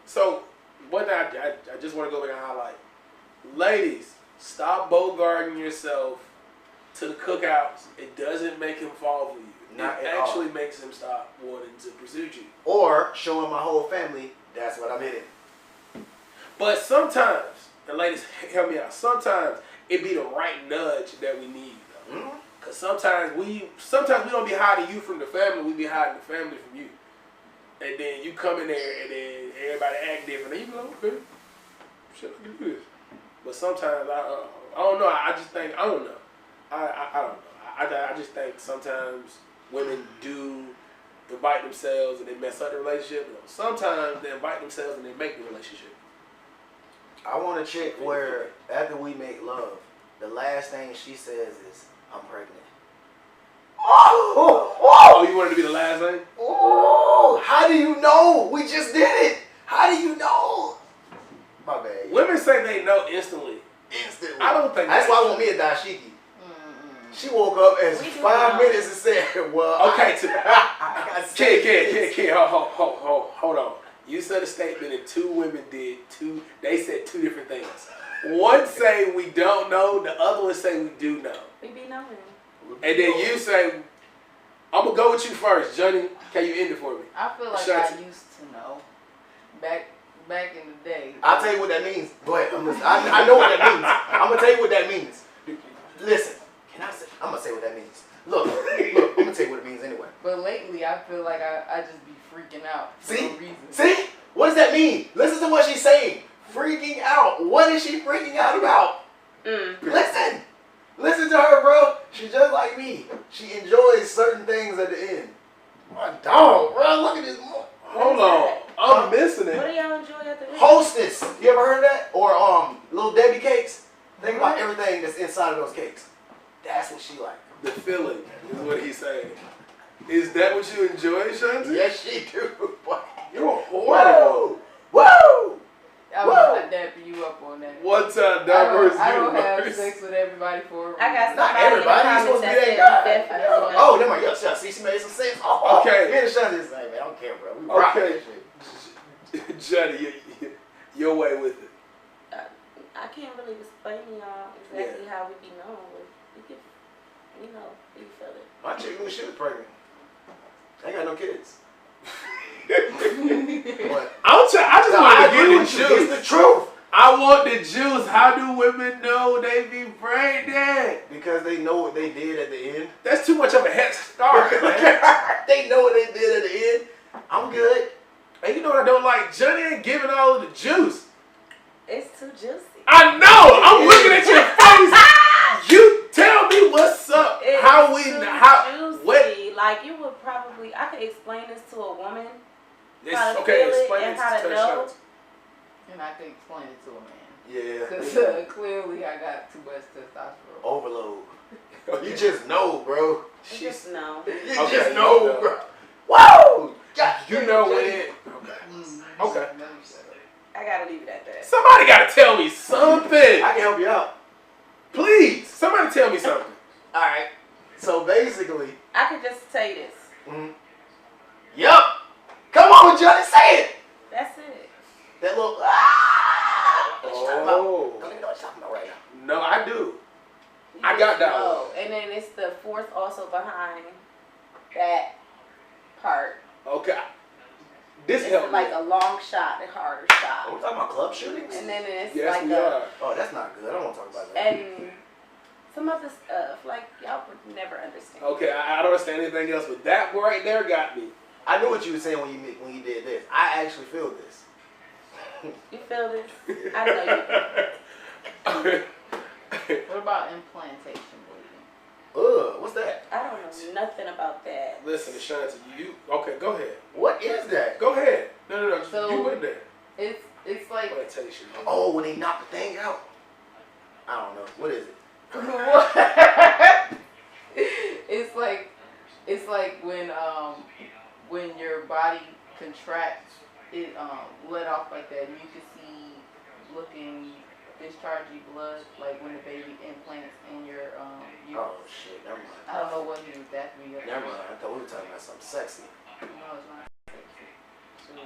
so one thing I just want to go back and highlight, ladies, stop bogarting yourself to the cookouts. It doesn't make him fall for you. Not it at all. actually makes him stop wanting to pursue you. Or showing my whole family that's what I'm hitting. But sometimes, and ladies, help me out. Sometimes it be the right nudge that we need, though. Mm-hmm. Cause sometimes we don't be hiding you from the family. We be hiding the family from you. And then you come in there, and then everybody act different. And you be like, okay, shit, I can do this. But sometimes I don't know. I just think I don't know. I don't know. I just think sometimes women do invite themselves and they mess up the relationship. Sometimes they invite themselves and they make the relationship. I want a chick where after we make love, the last thing she says is, "I'm pregnant." Oh, Oh, you wanted to be the last thing? oh! How do you know? We just did it. How do you know? My bad. Women say they know instantly. Instantly. I don't think That's that's why I true. want me a dashiki. She woke up in We do 5 know. minutes and said, "Well, Okay, I got Kid, hold on. You said a statement and two women did two. They said two different things. One say we don't know, the other one say we do know. We be knowing. And then you say, I'm gonna go with you first, Johnny. Can you end it for me? I feel like Shut I used to know. Back in the day. I'll tell you what that means. Go ahead. I know what that means. I'm gonna tell you what that means. Listen, can I say? I'm gonna say what that means. Look. I'm gonna tell you what it means anyway. But lately, I feel like I just be freaking out for See? no reason. See? What does that mean? Listen to what she's saying. Freaking out. What is she freaking out about? Listen. Listen to her, bro. She's just like me. She enjoys certain things at the end. My dog, bro. Look at this. Hold on. I'm missing What do it. y'all enjoy at the end? Hostess. You ever heard of that? Or Little Debbie cakes? Think about everything that's inside of those cakes. That's what she like. The feeling is what he's saying. Is that what you enjoy, Shanti? Yes, she do. Boy. You're horrible. Whoa! Whoa! I was Whoa. not dapping you up on that. One time, I diverse don't have universe. sex with everybody for a reason. I got Not somebody everybody. in the You're supposed to comments be that that said guy. definitely. Oh, never mind. Yeah, see, she made some sense. Oh, Okay. Me and Shonda is like, man, I don't care, bro. We rock Okay. that shit. Johnny, your way with it. I can't really explain to y'all exactly how we be known, but we can, you know, we feel it. My chick knew she was pregnant. I ain't got no kids. But I just no, want I to agree get with the you. juice. It's the truth. I want the juice. How do women know they be pregnant? Because they know what they did at the end. That's too much of a head start, man. They know what they did at the end. I'm good. And you know what I don't like? Johnny ain't giving all of the juice. It's too juicy. I know. I'm looking at your face. You tell me what's up. It's How we too how juicy. what? Like you would probably, I could explain this to a woman, Yes, how to okay, feel it explain and it how to to know. Shanti. And I could explain it to a man. Yeah. Because clearly I got too much testosterone. Overload. You just know, bro. Just no. You Okay, just you know, know. bro. Whoa! God, You know when it. Okay. Let me shut up. I gotta leave it at that. Somebody gotta tell me something. I can help you out. Please. Somebody tell me something. All right. So basically, I could just tell you this. yup. Come on, Johnny, say it. That's it. That little. Ah! What you talking about? Oh. Don't even know what you're talking about right now. No, I do. You I got just that know. And then it's the force also behind that part. Okay. This It's helped like me. a long shot, a harder Are shot. we talking about club shootings? And then it's Yes, like we are. Oh, that's not good. I don't want to talk about that. and some other stuff like y'all would never understand. Okay, I don't understand anything else, but that right there got me. I knew what you were saying when you did this. I actually feel this. You feel this? I know you. What about implantation bleeding? What's that? I don't know nothing about that. Listen, Ashanti, you okay? Go ahead. What is that? Go ahead. No. So- you went there. It's like Plantation. Oh, when they knock the thing out. I don't know. What is it? it's like when your body contracts, it let off like that. You can see looking discharging blood, like when the baby implants in your uterus. Oh shit, never mind. I don't know what he was that for you. Never mind. I thought we were talking about something sexy. No, it's not sexy.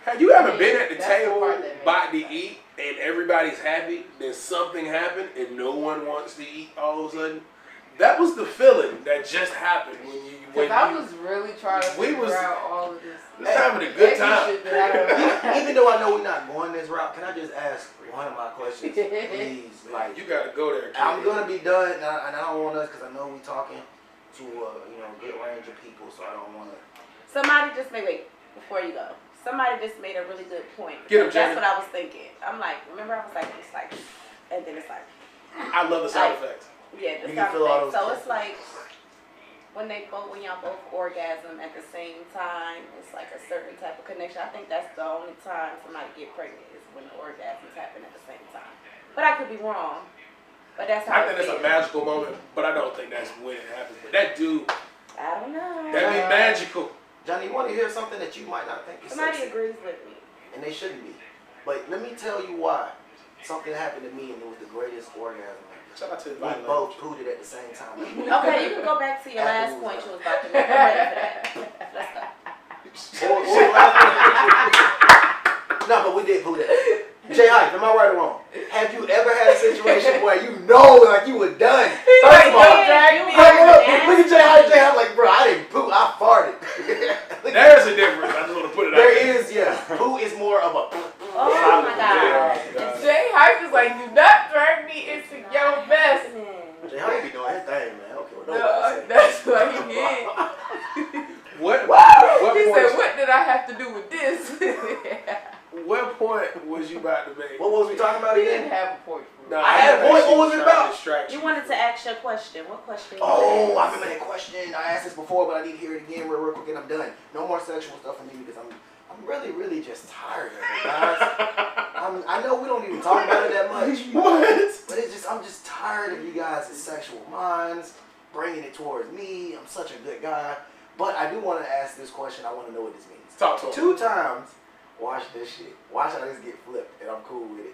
Have you ever been at the That's the table part that makes about to it. eat and everybody's happy, then something happened and no one wants to eat all of a sudden? That was the feeling that just happened when Cause I you was really trying to we figure was- out all of this. was having a good extra time. shit that I don't know. Even though I know we're not going this route, can I just ask one of my questions, please? Like, You gotta go there. Kid. I'm gonna be done, and I don't want us, because I know we talking to good range of people, so I don't want to. Somebody just wait before you go. Somebody just made a really good point. Get 'em, That's Jamie. what I was thinking. I'm like, remember I was like, it's like, and then it's like, I love the sound effects. yeah, the You can sound feel all effect. those So it's like when y'all both orgasm at the same time, it's like a certain type of connection. I think that's the only time somebody get pregnant is when the orgasms happen at the same time. But I could be wrong. But that's how I think it that's a feels. magical moment, but I don't think that's when it happens. But that dude, I don't know. that be magical. Johnny, you want to hear something that you might not think is Somebody sexy? agrees with me. And they shouldn't be. But let me tell you why. Something happened to me, and it was the greatest orgasm ever. Shout out to the We body both language. pooted at the same time. Okay, you can go back to your last Afterwards, point you was about to make. I'm ready for that. Let's go. What was the last one? No, but we did poot at. Jay Hype, am I right or wrong? Have you ever had a situation where you know, like you were done? First of all, look at Jay Hype. Jay Hype, like, bro, I didn't poop, I farted. There's a difference. I just want to put it out There there. is, yeah. Poo is more of a. Oh my God. God. Jay Hype is like, do not drag me into your mess. Jay Hype be doing his thing, man. Okay, what nobody No, say. that's what he did. What He said, point? what did I have to do with this? What point was you about to make? What was we talking about He didn't again? have a point for No, it. I had a point. What was it trying to about? distract You wanted to ask your question. What question? you Oh, I asked? remember that question. I asked this before, but I need to hear it again real quick, and I'm done. No more sexual stuff for me because I'm really just tired of it, guys. I know we don't even talk about it that much, What? but I'm just tired of you guys' sexual minds bringing it towards me. I'm such a good guy, but I do want to ask this question. I want to know what this means. Talk to him. 2 times. Watch this shit. Watch how this get flipped, and I'm cool with it.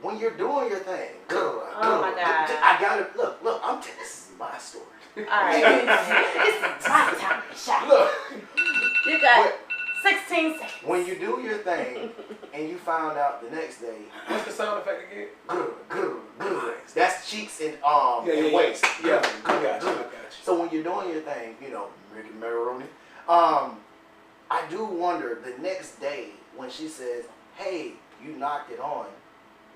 When you're doing your thing, Oh my God. I gotta look. This is my story. Alright. It's my time to shine. Look, You got What? 16 seconds. when you do your thing, and you found out the next day, What's the sound effect again? that's cheeks and Yeah. waist. Yeah, I got you. So when you're doing your thing, Ricky Maroney, I do wonder the next day when she says, "Hey, you knocked it on,"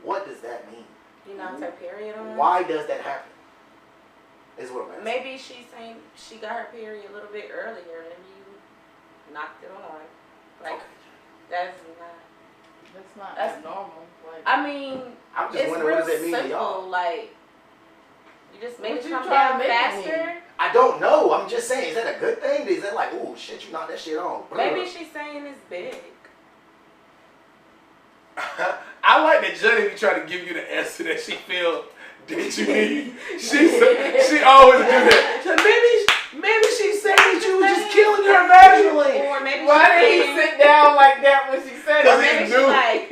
what does that mean? You knocked her period on? Why does that happen? Is what I'm asking. Maybe she's saying she got her period a little bit earlier and you knocked it on. Like, that's not. That's That's- normal. Like, I mean, I'm just it's wondering real what does that mean to simple. y'all? Like, you just made What it you come trying to down make it faster. mean? I don't know. I'm just saying, is that a good thing? Is that like, oh shit, you knocked that shit on? Maybe she's saying it's big. And Johnny be trying to give you the answer that she feel that you need. She always do that. So maybe she's saying that you was just killing her vaginally. Or maybe Why she did he sit down like that when she said Cause it? he maybe she knew. like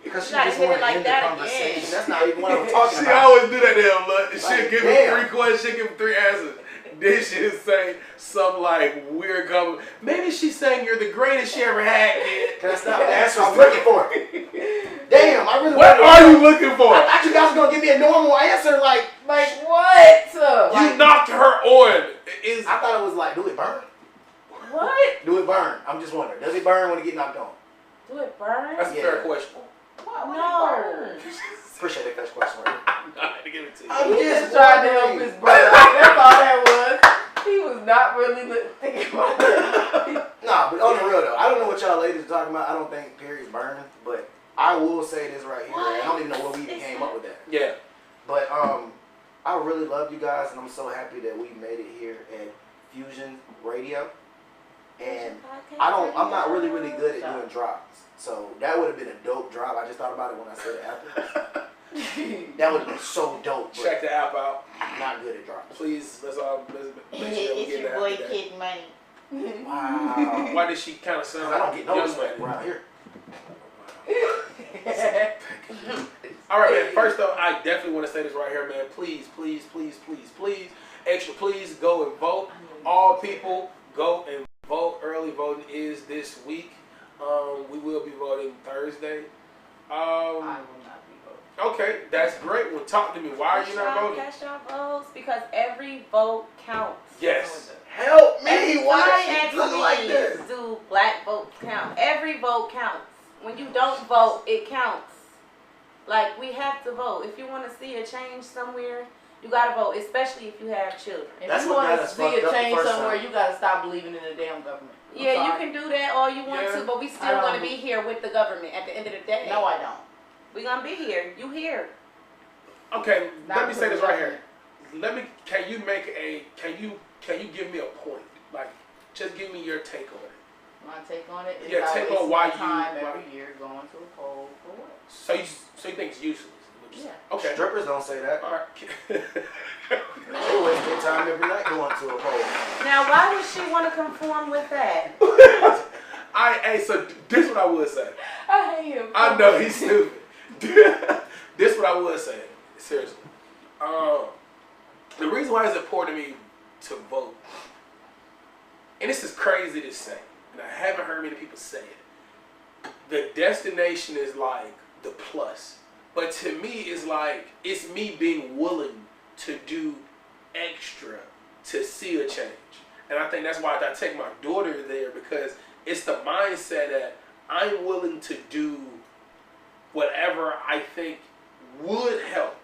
Because she Gotta just hit want it to like end the that conversation. again. That's not even what I'm talking She about. always do that damn look. She'll Like, give damn. him 3 questions, she'll give him 3 answers. Then she'll say some like weird comment. Maybe she's saying you're the greatest she ever had, kid. That's not the answer I'm looking for. Damn, I really What wanted are to you looking for? I thought you guys were going to give me a normal answer. Like, what? You knocked her on. Is I thought it was like, do it burn? What? Do it burn? I'm just wondering. Does it burn when it get knocked on? do it burn? that's a Yeah. fair question. What would No. it burn? Appreciate that first question. Right? I had to give it to you. I'm He just just tried to help wondering. his brother. That's all that was. He was not really thinking about it. Nah, but on the real though, I don't know what y'all ladies are talking about. I don't think periods burn, but I will say this right here. I don't even know where we even came up with that. Yeah. But I really love you guys, and I'm so happy that we made it here at Fusion Radio. And I'm not really good at doing drops, so that would have been a dope drop. I just thought about it when I said it after. That would have been so dope. But Check the app out. not good at drops. Please, let's make sure we It's get your that. boy Kid Money. Wow. Why did she kind of sound I don't like get no young respect money? around here. All right, man. First off, I definitely want to say this right here, man. Please, extra please go and vote. All people go and vote. Early voting is this week. We will be voting Thursday. I will not be voting. Okay, that's great. Well, talk to me. Why are you not voting? Cast your votes because every vote counts. Yes. Help me! Somebody Why asked does she look like me, this? do black votes count? Every vote counts. When you don't vote, it counts. Like, we have to vote. If you want to see a change somewhere, you gotta vote, especially if you have children. If That's you what want got to us see fucked a up the change first somewhere, time. you gotta stop believing in the damn government. I'm Yeah, you sorry. can do that all you want Yeah. to, but we I still don't gonna be- be here with the government at the end of the day. No, I don't. We gonna be here. You here. Okay, Not let me say for this the right here. Can you give me a point? Like, just give me your take on it. My take on it is Yeah, I take waste on why my time you- every year going to a poll for what? So you think it's useless? Yeah. Okay. Strippers don't say that. All right. They waste their time every night going to a poll. Now, why would she want to conform with that? So this is what I would say. I hate him. I know he's stupid. This is what I would say. Seriously. The reason why it's important to me to vote, and this is crazy to say, and I haven't heard many people say it. The destination is like the plus. But to me, it's like, it's me being willing to do extra to see a change. And I think that's why I take my daughter there, because it's the mindset that I'm willing to do whatever I think would help.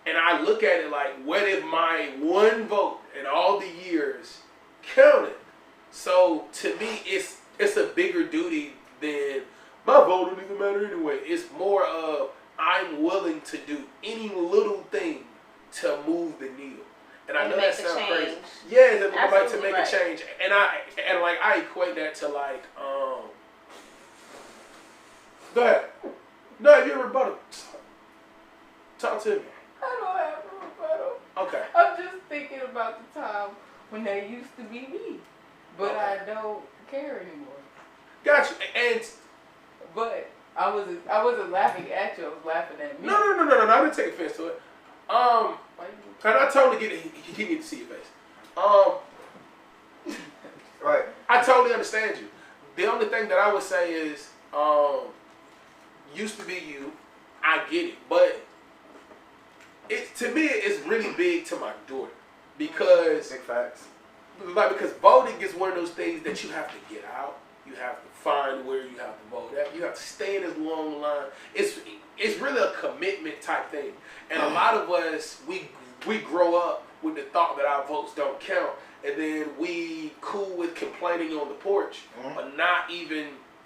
And I look at it like, what if my one vote in all the years counted? So to me, it's a bigger duty than my vote don't even matter anyway. It's more of, I'm willing to do any little thing to move the needle. And I And know make that the sounds crazy. change. Yeah, that like to Absolutely make right. a change. And I equate that to like, go ahead. No, you rebuttal. Talk to me. I don't have a rebuttal. Okay. I'm just thinking about the time when they used to be me, but I don't care anymore. Got you. And But I wasn't laughing at you. I was laughing at me. no. I didn't take offense to it. Why you- And I totally get it. He need to see your face. Right. I totally understand you. The only thing that I would say is, used to be you. I get it, but to me, it's really big to my daughter because Big facts. because voting is one of those things that you have to get out. You have to find where you have to vote at. You have to stay in this long line. It's really a commitment type thing. And a lot of us, we grow up with the thought that our votes don't count. And then we cool with complaining on the porch, but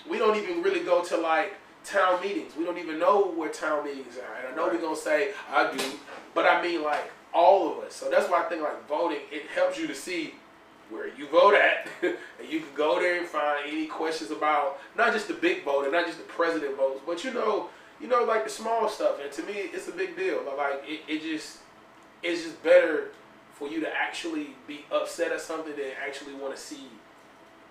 we don't even really go to like town meetings. We don't even know where town meetings are. And I know we're going to say, I do, but I mean like all of us. So that's why I think like voting, it helps you to see where you vote at. And you can go there and find any questions about not just the big vote and not just the president votes, but you know, like the small stuff. And to me, it's a big deal. Like it's just better for you to actually be upset at something than actually want to see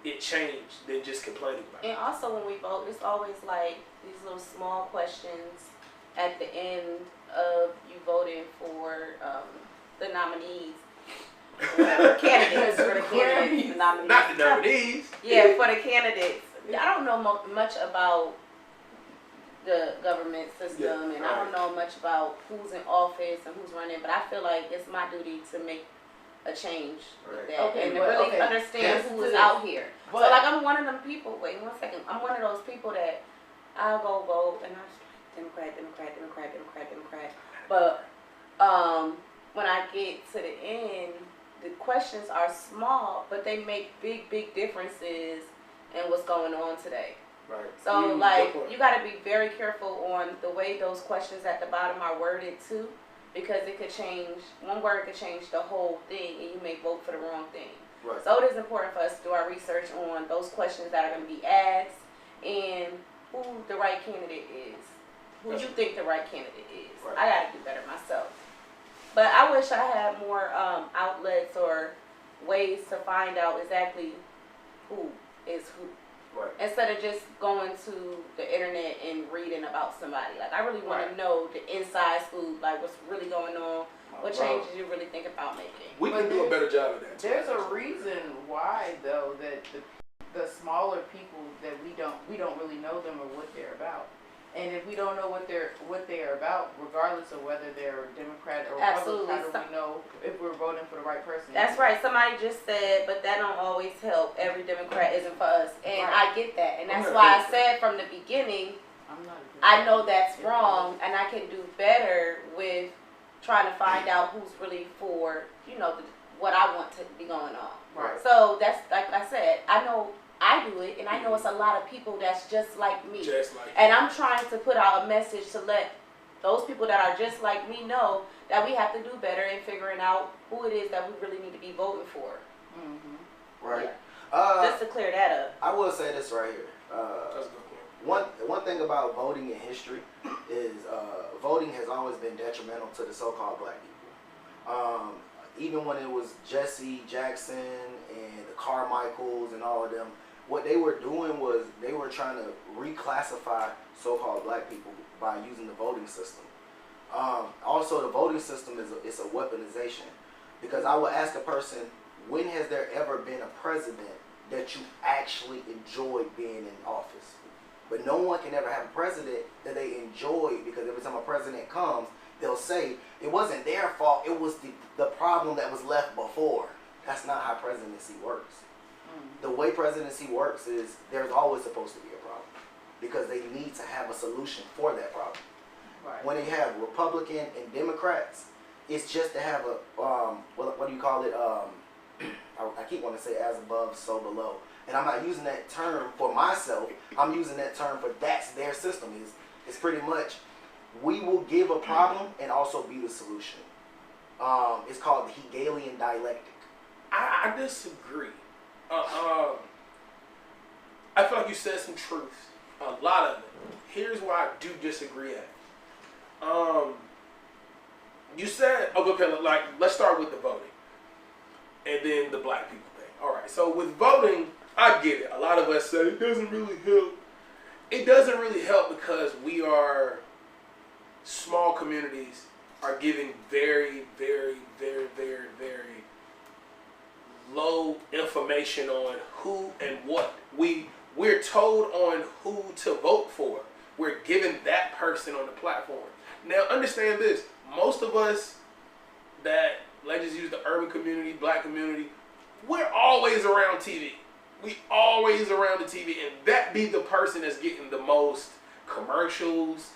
it change than just complaining about it. And also when we vote, it's always like these little small questions at the end of you voting for the nominees. Candidates, for the candidates, the nominees. Not the nominees. Yeah, for the candidates. I don't know much about the government system, and I don't know much about who's in office and who's running, but I feel like it's my duty to make a change with that Okay, and to but- really okay. understand Listen who to is this. out here. But- So like I'm one of them people, wait 1 second, I'm one of those people that I'll go vote and I'm just like Democrat. But when I get to the end, the questions are small, but they make big differences in what's going on today. Right. So like good point. you got to be very careful on the way those questions at the bottom are worded too, because it could change, one word could change the whole thing and you may vote for the wrong thing. Right. So it is important for us to do our research on those questions that are going to be asked and who the right candidate is, who you think the right candidate is. Right. I got to do better myself. But I wish I had more outlets or ways to find out exactly who is who. Right. Instead of just going to the internet and reading about somebody. Like, I really want to know the inside scoop, like what's really going on, what changes you really think about making. We can do a better job of that. There's a reason why though that the smaller people that we don't really know them or what they're about. And if we don't know what they are about, regardless of whether they're Democrat or Republican, how do we know if we're voting for the right person? That's right. Somebody just said, but that don't always help. Every Democrat isn't for us. And Right. I get that. And that's why I said from the beginning, I'm not. I know that's wrong, and I can do better with trying to find out who's really for, what I want to be going on. Right. So that's, like I said, I know I do it, and I know it's a lot of people that's just like me. Just like And I'm trying to put out a message to let those people that are just like me know that we have to do better in figuring out who it is that we really need to be voting for. Mm-hmm. Right. Just to clear that up. I will say this right here. that's a good point. One thing about voting in history is voting has always been detrimental to the so-called black people. Even when it was Jesse Jackson and the Carmichaels and all of them, what they were doing was they were trying to reclassify so-called black people by using the voting system. Also, the voting system is a weaponization, because I would ask a person, when has there ever been a president that you actually enjoyed being in office? But no one can ever have a president that they enjoy, because every time a president comes, they'll say it wasn't their fault, it was the problem that was left before. That's not how presidency works. The way presidency works is there's always supposed to be a problem, because they need to have a solution for that problem. Right. When they have Republican and Democrats, it's just to have a what do you call it? I keep wanting to say as above, so below, and I'm not using that term for myself. I'm using that term for that's their system. It's pretty much, we will give a problem and also be the solution. It's called the Hegelian dialectic. I disagree. I feel like you said some truth. A lot of it. Here's why I do disagree at. You said, okay, like, let's start with the voting. And then the black people thing. Alright, so with voting, I get it. A lot of us say it doesn't really help. It doesn't really help because we are, small communities are giving very, very, very, very, very low information on who and what. We're told on who to vote for. We're given that person on the platform. Now understand this, most of us that, let's just use the urban community, black community, we're always around TV. We always around the TV, and that be the person that's getting the most commercials.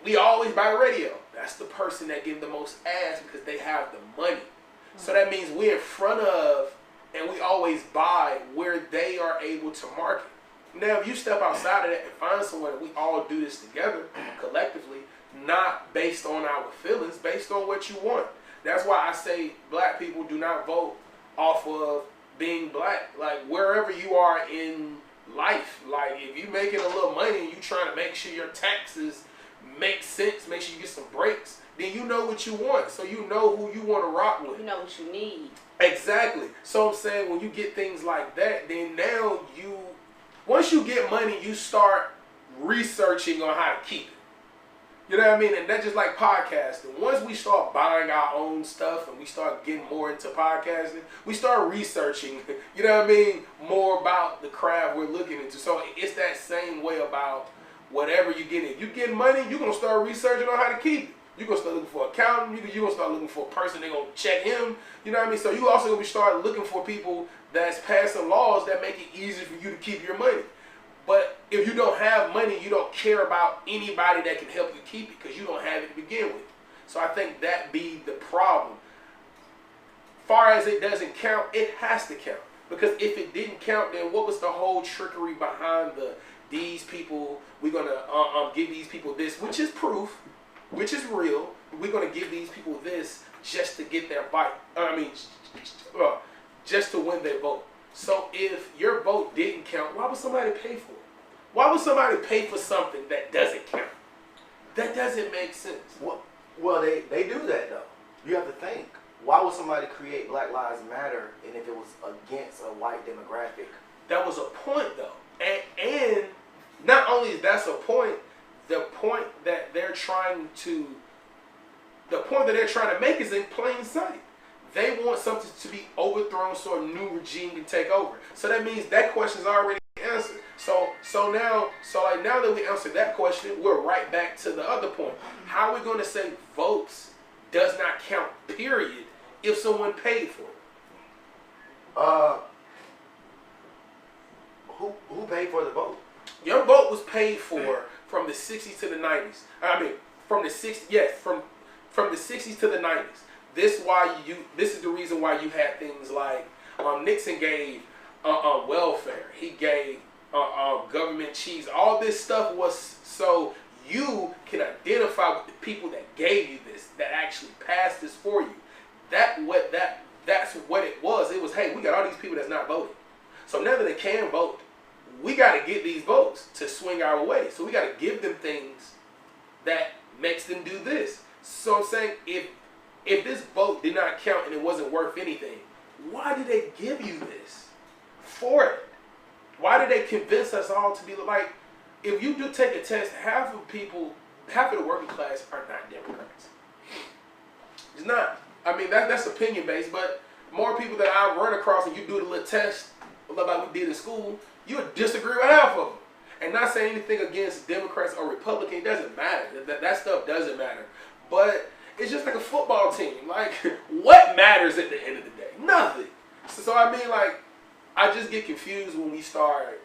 We always buy radio. That's the person that give the most ads because they have the money. So that means we're in front of, and we always buy where they are able to market. Now, if you step outside of that and find someone, we all do this together, collectively, not based on our feelings, based on what you want. That's why I say black people do not vote off of being black. Like, wherever you are in life, like, if you making a little money and you trying to make sure your taxes makes sense, make sure you get some breaks, then you know what you want. So you know who you want to rock with. You know what you need. Exactly. So I'm saying when you get things like that, then now once you get money, you start researching on how to keep it. You know what I mean? And that's just like podcasting. Once we start buying our own stuff and we start getting more into podcasting, we start researching, you know what I mean, more about the craft we're looking into. So it's that same way about whatever you get in. You get money, you're going to start researching on how to keep it. You're going to start looking for an accountant. You're going to start looking for a person they're going to check him. You know what I mean? So you also going to start looking for people that's passing laws that make it easier for you to keep your money. But if you don't have money, you don't care about anybody that can help you keep it because you don't have it to begin with. So I think that be the problem. Far as it doesn't count, it has to count. Because if it didn't count, then what was the whole trickery behind these people, we're going to give these people this, which is proof, which is real. We're going to give these people this just to get their bite. Just to win their vote. So if your vote didn't count, why would somebody pay for it? Why would somebody pay for something that doesn't count? That doesn't make sense. Well, they do that though. You have to think. Why would somebody create Black Lives Matter and if it was against a white demographic? That was a point though. And not only is that a point, the point that they're trying to make is in plain sight. They want something to be overthrown so a new regime can take over. So that means that question is already answered. So now that we answered that question, we're right back to the other point. How are we going to say votes does not count, period, if someone paid for it? Who paid for the vote? Your vote was paid for from the 60s to the 90s. I mean, from the 60s, yes, from the 60s to the 90s. This is the reason why you had things like Nixon gave welfare. He gave government cheese. All this stuff was so you can identify with the people that gave you this, that actually passed this for you. That's what it was. It was, hey, we got all these people that's not voting. So now that they can vote, we got to get these votes to swing our way. So we got to give them things that makes them do this. So I'm saying if this vote did not count and it wasn't worth anything, why did they give you this for it? Why did they convince us all to be like, if you do take a test, half of the working class are not Democrats. It's not. I mean, that's opinion based, but more people that I've run across and you do the little test, like we did in school, you would disagree with half of them. And not saying anything against Democrats or Republicans, it doesn't matter. That stuff doesn't matter. But it's just like a football team. Like, what matters at the end of the day? Nothing. So I mean, like, I just get confused when we start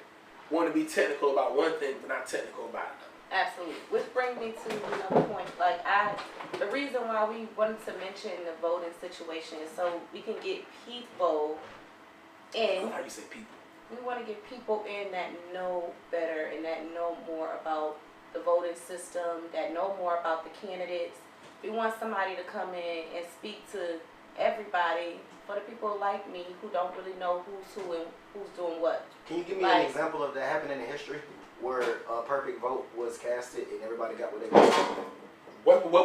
wanting to be technical about one thing, but not technical about another. Absolutely. Which brings me to another point. Like, the reason why we wanted to mention the voting situation is so we can get people in. How you say people? We want to get people in that know better and that know more about the voting system, that know more about the candidates. We want somebody to come in and speak to everybody, for the people like me who don't really know who's who and who's doing what. Can you give me an example of that happening in history where a perfect vote was casted and everybody got what they wanted?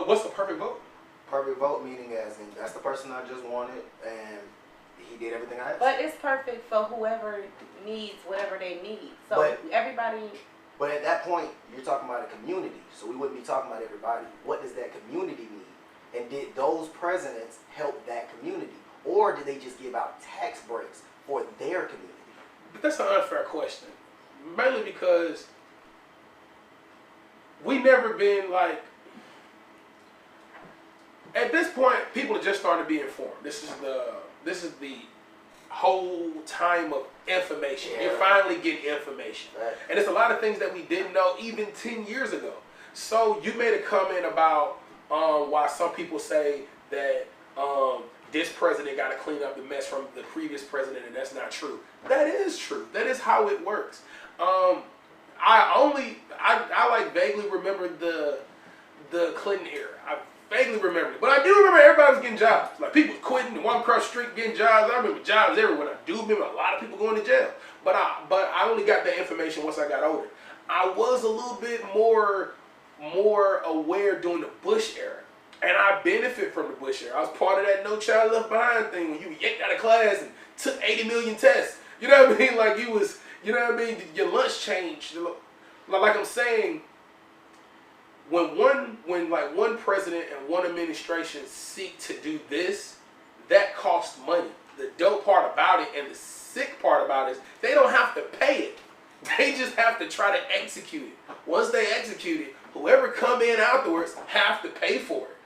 What's the perfect vote? Perfect vote meaning as in that's the person I just wanted and he did everything I asked. But it's perfect for whoever needs whatever they need. So everybody. But at that point, you're talking about a community, so we wouldn't be talking about everybody. What does that community need? And did those presidents help that community? Or did they just give out tax breaks for their community? But that's an unfair question. Mainly because we never been like, at this point, people are just starting to be informed. This is the whole time of information. Yeah. You're finally getting information. Right. And it's a lot of things that we didn't know even 10 years ago. So you made a comment about why some people say that this president got to clean up the mess from the previous president, and that's not true. That is true. That is how it works. I like vaguely remember the Clinton era. I vaguely remember it. But I do remember everybody was getting jobs. Like, people was quitting and walking across the street getting jobs. I remember jobs everywhere. I do remember a lot of people going to jail. But I only got that information once I got older. I was a little bit more more aware during the Bush era. And I benefit from the Bush era. I was part of that No Child Left Behind thing when you yanked out of class and took 80 million tests. You know what I mean? Like you was, you know what I mean? Your lunch changed. Like I'm saying, when one president and one administration seek to do this, that costs money. The dope part about it and the sick part about it is they don't have to pay it. They just have to try to execute it. Once they execute it, whoever come in afterwards have to pay for it.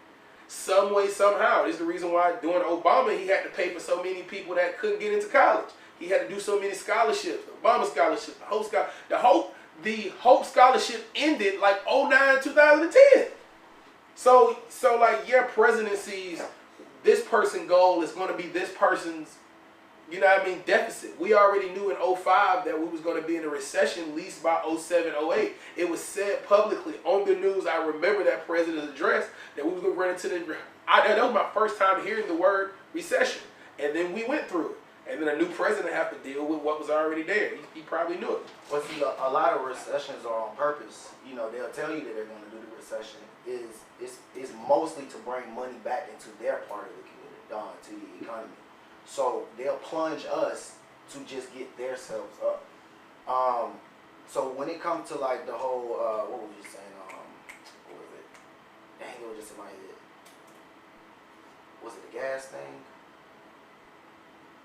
Some way, somehow. This is the reason why during Obama he had to pay for so many people that couldn't get into college. He had to do so many scholarships. The Obama scholarship, the Hope Scholarship ended like 09, 2010. So like your presidencies, this person's goal is going to be this person's, you know what I mean, deficit. We already knew in 05 that we was going to be in a recession at least by 07, 08. It was said publicly on the news. I remember that president's address that we was going to run into that was my first time hearing the word recession. And then we went through it. And then a new president have to deal with what was already there. He probably knew it. Well, see, a lot of recessions are on purpose. You know, they'll tell you that they're going to do the recession. Is mostly to bring money back into their part of the community, to the economy. So they'll plunge us to just get themselves up. So when it comes to like the whole, what was you saying? What was it? Dang, it was just in my head. Was it the gas thing?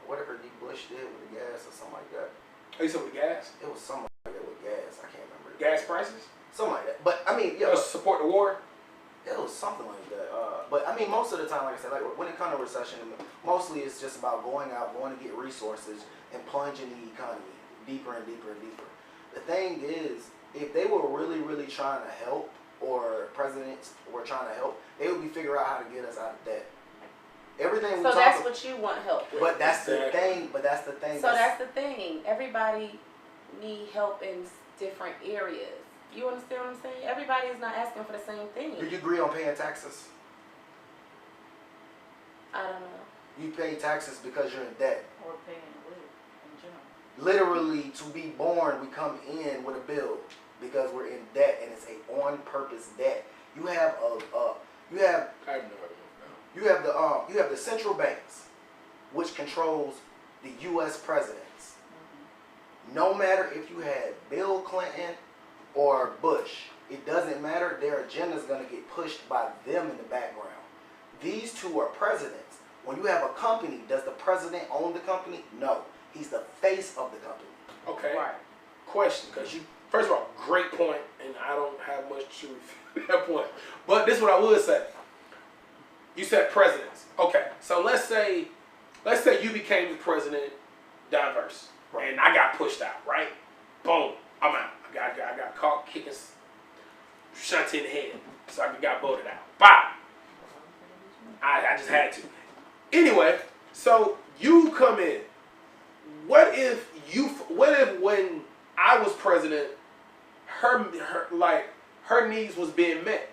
Whatever D. Bush did with the gas or something like that. Oh, you said with the gas? It was something like that with gas. I can't remember. Gas prices? Something like that. But I mean, yeah. Support the war? It was something like that. But I mean, most of the time, like I said, like when it comes to recession, mostly it's just about going out, going to get resources, and plunging the economy deeper and deeper and deeper. The thing is, if they were really, really trying to help, or presidents were trying to help, they would be figuring out how to get us out of debt. Everything we So talk that's about, what you want help with. but that's the thing. But that's the thing. So that's the thing. Everybody need help in different areas. You understand what I'm saying? Everybody is not asking for the same thing. Do you agree on paying taxes? I don't know. You pay taxes because you're in debt. Or paying with in general. Literally, to be born, we come in with a bill because we're in debt, and it's a on-purpose debt. You have I have no idea. you have the central banks, which controls the U.S. presidents. No matter if you had Bill Clinton or Bush, it doesn't matter. Their agenda is going to get pushed by them in the background. These two are presidents. When you have a company, does the president own the company? No. He's the face of the company. Okay. Right. Question, because you, first of all, great point, and I don't have much truth at that point. But this is what I would say. You said presidents. Okay, so let's say you became the president, diverse, Right. and I got pushed out, right? Boom, I'm out. I got caught kicking Shanti in the head, so I got voted out. Bye. I just had to. Anyway, so you come in. What if when I was president, her needs was being met?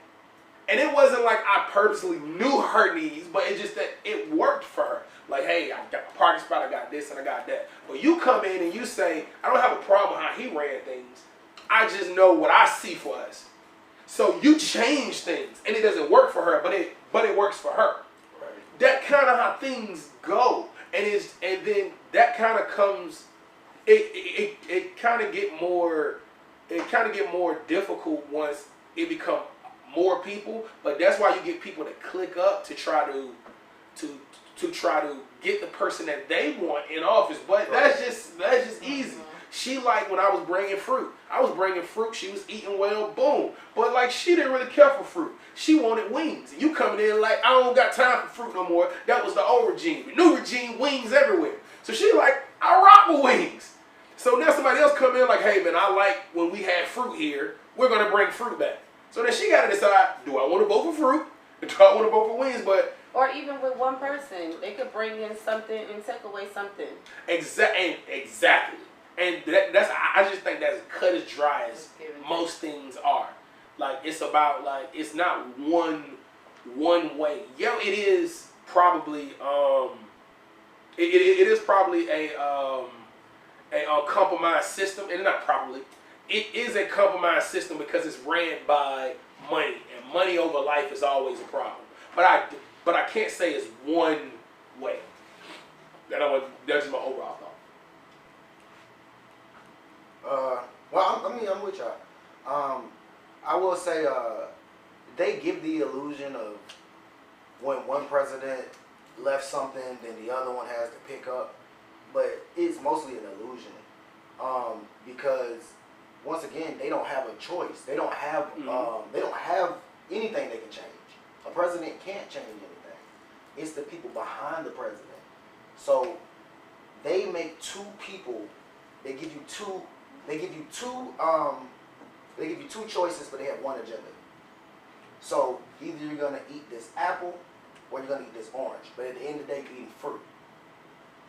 And it wasn't like I purposely knew her needs, but it's just that it worked for her. Like, hey, I got a parking spot, I got this and I got that. But you come in and you say, I don't have a problem how he ran things. I just know what I see for us. So you change things, and it doesn't work for her, but it works for her. Right. That kind of how things go, and then that kind of comes. It kind of get more difficult once it become more people. But that's why you get people to click up to try to get the person that they want in office. But that's just easy. She like when I was bringing fruit. She was eating well, boom. But like she didn't really care for fruit. She wanted wings. And you coming in like, I don't got time for fruit no more. That was the old regime. The new regime, wings everywhere. So she like, I rock with wings. So now somebody else come in like, hey man, I like when we had fruit here. We're gonna bring fruit back. So then she gotta decide, do I want to vote for fruit? Or do I want to vote for wings? But Or even with one person, they could bring in something and take away something. Exactly. And that's I just think that's cut as dry as most things are. Like it's about like it's not one way. Yeah, it is probably it is probably a compromised system, and not probably. it is a compromised system because it's ran by money, and money over life is always a problem. But I can't say it's one way. That's just my overall thought. Well, I'm with y'all. I will say, they give the illusion of when one president left something, then the other one has to pick up, but it's mostly an illusion. Because once again, they don't have a choice. They don't have anything they can change. A president can't change anything. It's the people behind the president. So they make two people. They give you two choices, but they have one agenda. So either you're gonna eat this apple or you're gonna eat this orange. But at the end of the day, you're eating fruit.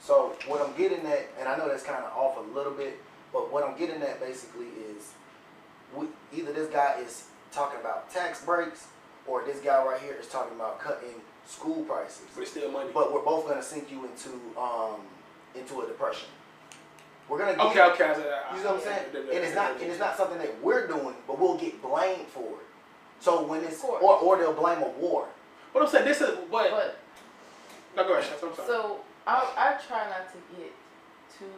So what I'm getting at, and I know that's kind of off a little bit, but what I'm getting at basically is either this guy is talking about tax breaks or this guy right here is talking about cutting school prices. But it's still money. But we're both gonna sink you into a depression. We're gonna Okay. you know what I'm saying? And it's not something that we're doing, but we'll get blamed for it. So when it's or they'll blame a war. What I'm saying, this is But no, go ahead, I'm sorry. so I try not to get too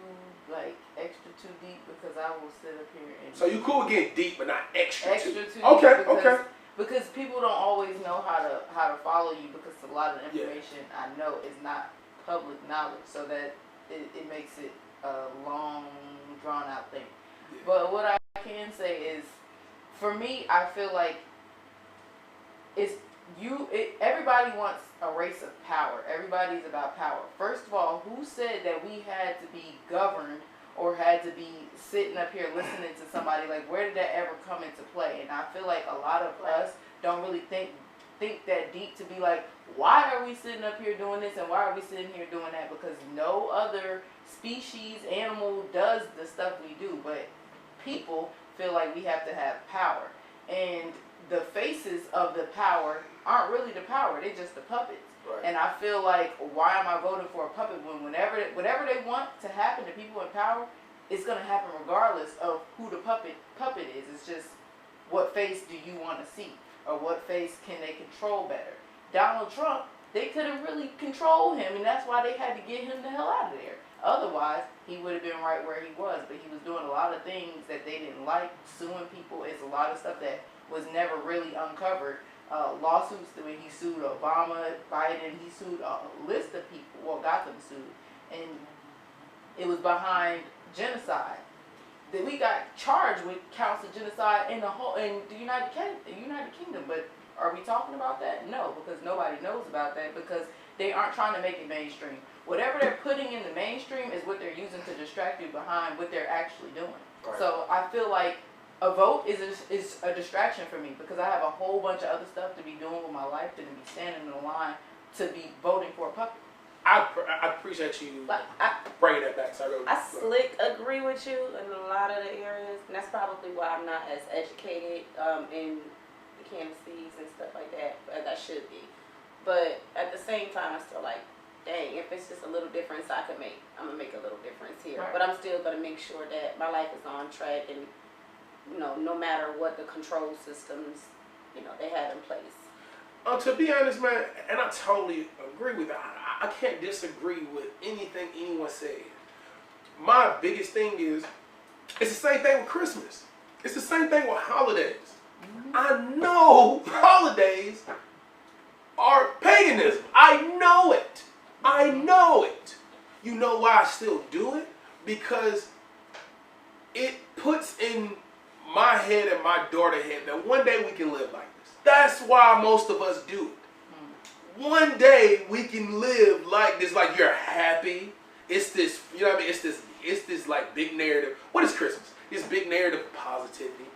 extra too deep because I will sit up here and So you cool with getting deep, but not extra too deep. Okay. Because people don't always know how to follow you because a lot of the information I know is not public knowledge, so that it makes it a long, drawn out thing. Yeah. But what I can say is, for me, I feel like everybody wants a race of power. Everybody's about power. First of all, who said that we had to be governed or had to be sitting up here listening to somebody? Like, where did that ever come into play? And I feel like a lot of us don't really think that deep to be like, why are we sitting up here doing this and why are we sitting here doing that? Because no other species, animal does the stuff we do, but people feel like we have to have power. And the faces of the power aren't really the power, they're just the puppets. Right. And I feel like, why am I voting for a puppet when whatever they want to happen to people in power, it's going to happen regardless of who the puppet is. It's just, what face do you want to see? Or what face can they control better? Donald Trump, they couldn't really control him, and that's why they had to get him the hell out of there. Otherwise, he would have been right where he was, but he was doing a lot of things that they didn't like, suing people. It's a lot of stuff that was never really uncovered. Lawsuits, the way he sued Obama, Biden, he sued a list of people, well, got them sued, and it was behind genocide. That we got charged with counts of genocide in the United Kingdom, but are we talking about that? No, because nobody knows about that because they aren't trying to make it mainstream. Whatever they're putting in the mainstream is what they're using to distract you behind what they're actually doing. Right. So I feel like a vote is a distraction for me because I have a whole bunch of other stuff to be doing with my life than to be standing in the line to be voting for a puppet. I appreciate you bringing that back. Sorry, I slick agree with you in a lot of the areas, and that's probably why I'm not as educated in the candidacies and stuff like that as I should be. But at the same time, I'm still like, dang, if it's just a little difference I could make, I'm gonna make a little difference here. Right. But I'm still gonna make sure that my life is on track, and no matter what the control systems they have in place. To be honest, man, and I totally agree with that. I can't disagree with anything anyone said. My biggest thing is, it's the same thing with Christmas. It's the same thing with holidays. I know holidays are paganism. I know it. You know why I still do it? Because it puts in my head and my daughter's head that one day we can live like this. That's why most of us do it. One day we can live like this, like you're happy. It's this, you know what I mean? It's this like big narrative. What is Christmas? This big narrative of positivity,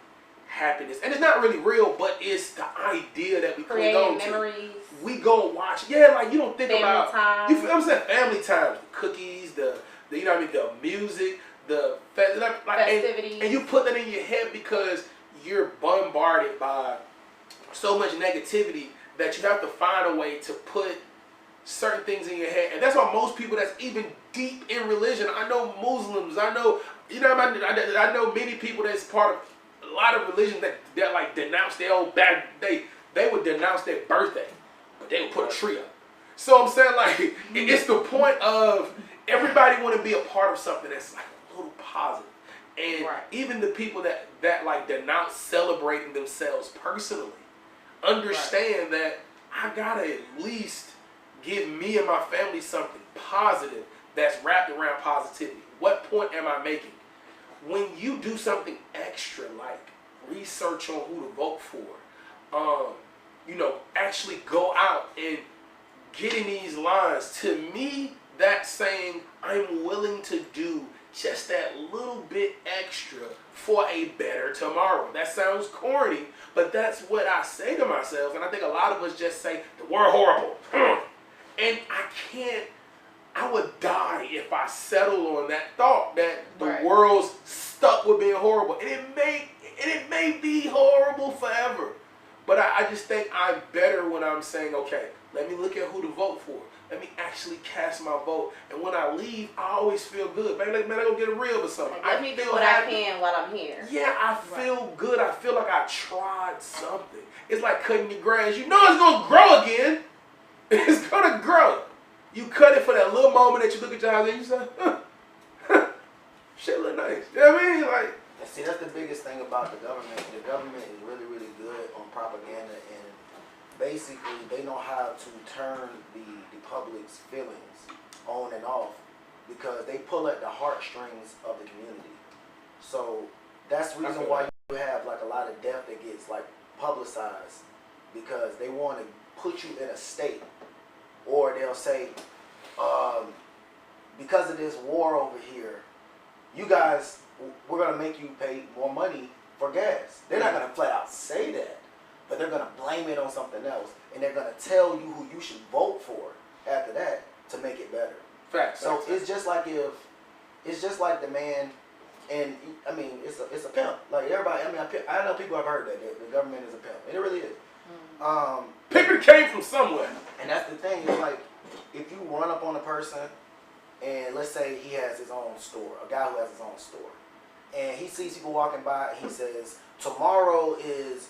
happiness, and it's not really real, but it's the idea that we cling on to. Memories. We go watch, like you don't think family about time. You feel what I'm saying? Family times, the cookies, the you know what I mean, the music, the festivities, and you put that in your head because you're bombarded by so much negativity that you have to find a way to put certain things in your head, and that's why most people that's even deep in religion. I know Muslims. I know I know many people that's part of a lot of religions that like denounce their own back. They would denounce their birthday, but they would put a tree up. So I'm saying like it's the point of everybody want to be a part of something that's like a little positive. And even the people that like denounce celebrating themselves personally understand that I gotta at least give me and my family something positive that's wrapped around positivity. What point am I making? When you do something extra like research on who to vote for, actually go out and getting these lines, to me, that's saying I'm willing to do just that little bit extra for a better tomorrow. That sounds corny, but that's what I say to myself. And I think a lot of us just say, the word horrible. And I would die if I settle on that thought that the world's stuck with being horrible. And it may be horrible forever. But I just think I'm better when I'm saying, okay, let me look at who to vote for. Let me actually cast my vote. And when I leave, I always feel good. Man, I go get a rib or something. Let me do what I can while I'm here. Yeah, I feel good. I feel like I tried something. It's like cutting your grass. You know it's going to grow again. It's going to grow. You cut it for that little moment that you look at your house and you say, shit look nice. You know what I mean? Like, and see, that's the biggest thing about the government. The government is really, really good on propaganda, and basically they know how to turn the public's feelings on and off because they pull at the heartstrings of the community. So that's the reason why you have like a lot of death that gets like publicized, because they want to put you in a state, or they'll say, because of this war over here, you guys, we're going to make you pay more money for gas. They're not going to flat out say that, but they're going to blame it on something else, and they're going to tell you who you should vote for after that to make it better. Facts. So it's just like the man, and I mean, it's a pimp. Like everybody, I mean, I know people have heard that the government is a pimp, and it really is. Pimping came from somewhere. And that's the thing, is like, if you run up on a person, and let's say he has his own store, a guy who has his own store, and he sees people walking by, and he says, tomorrow is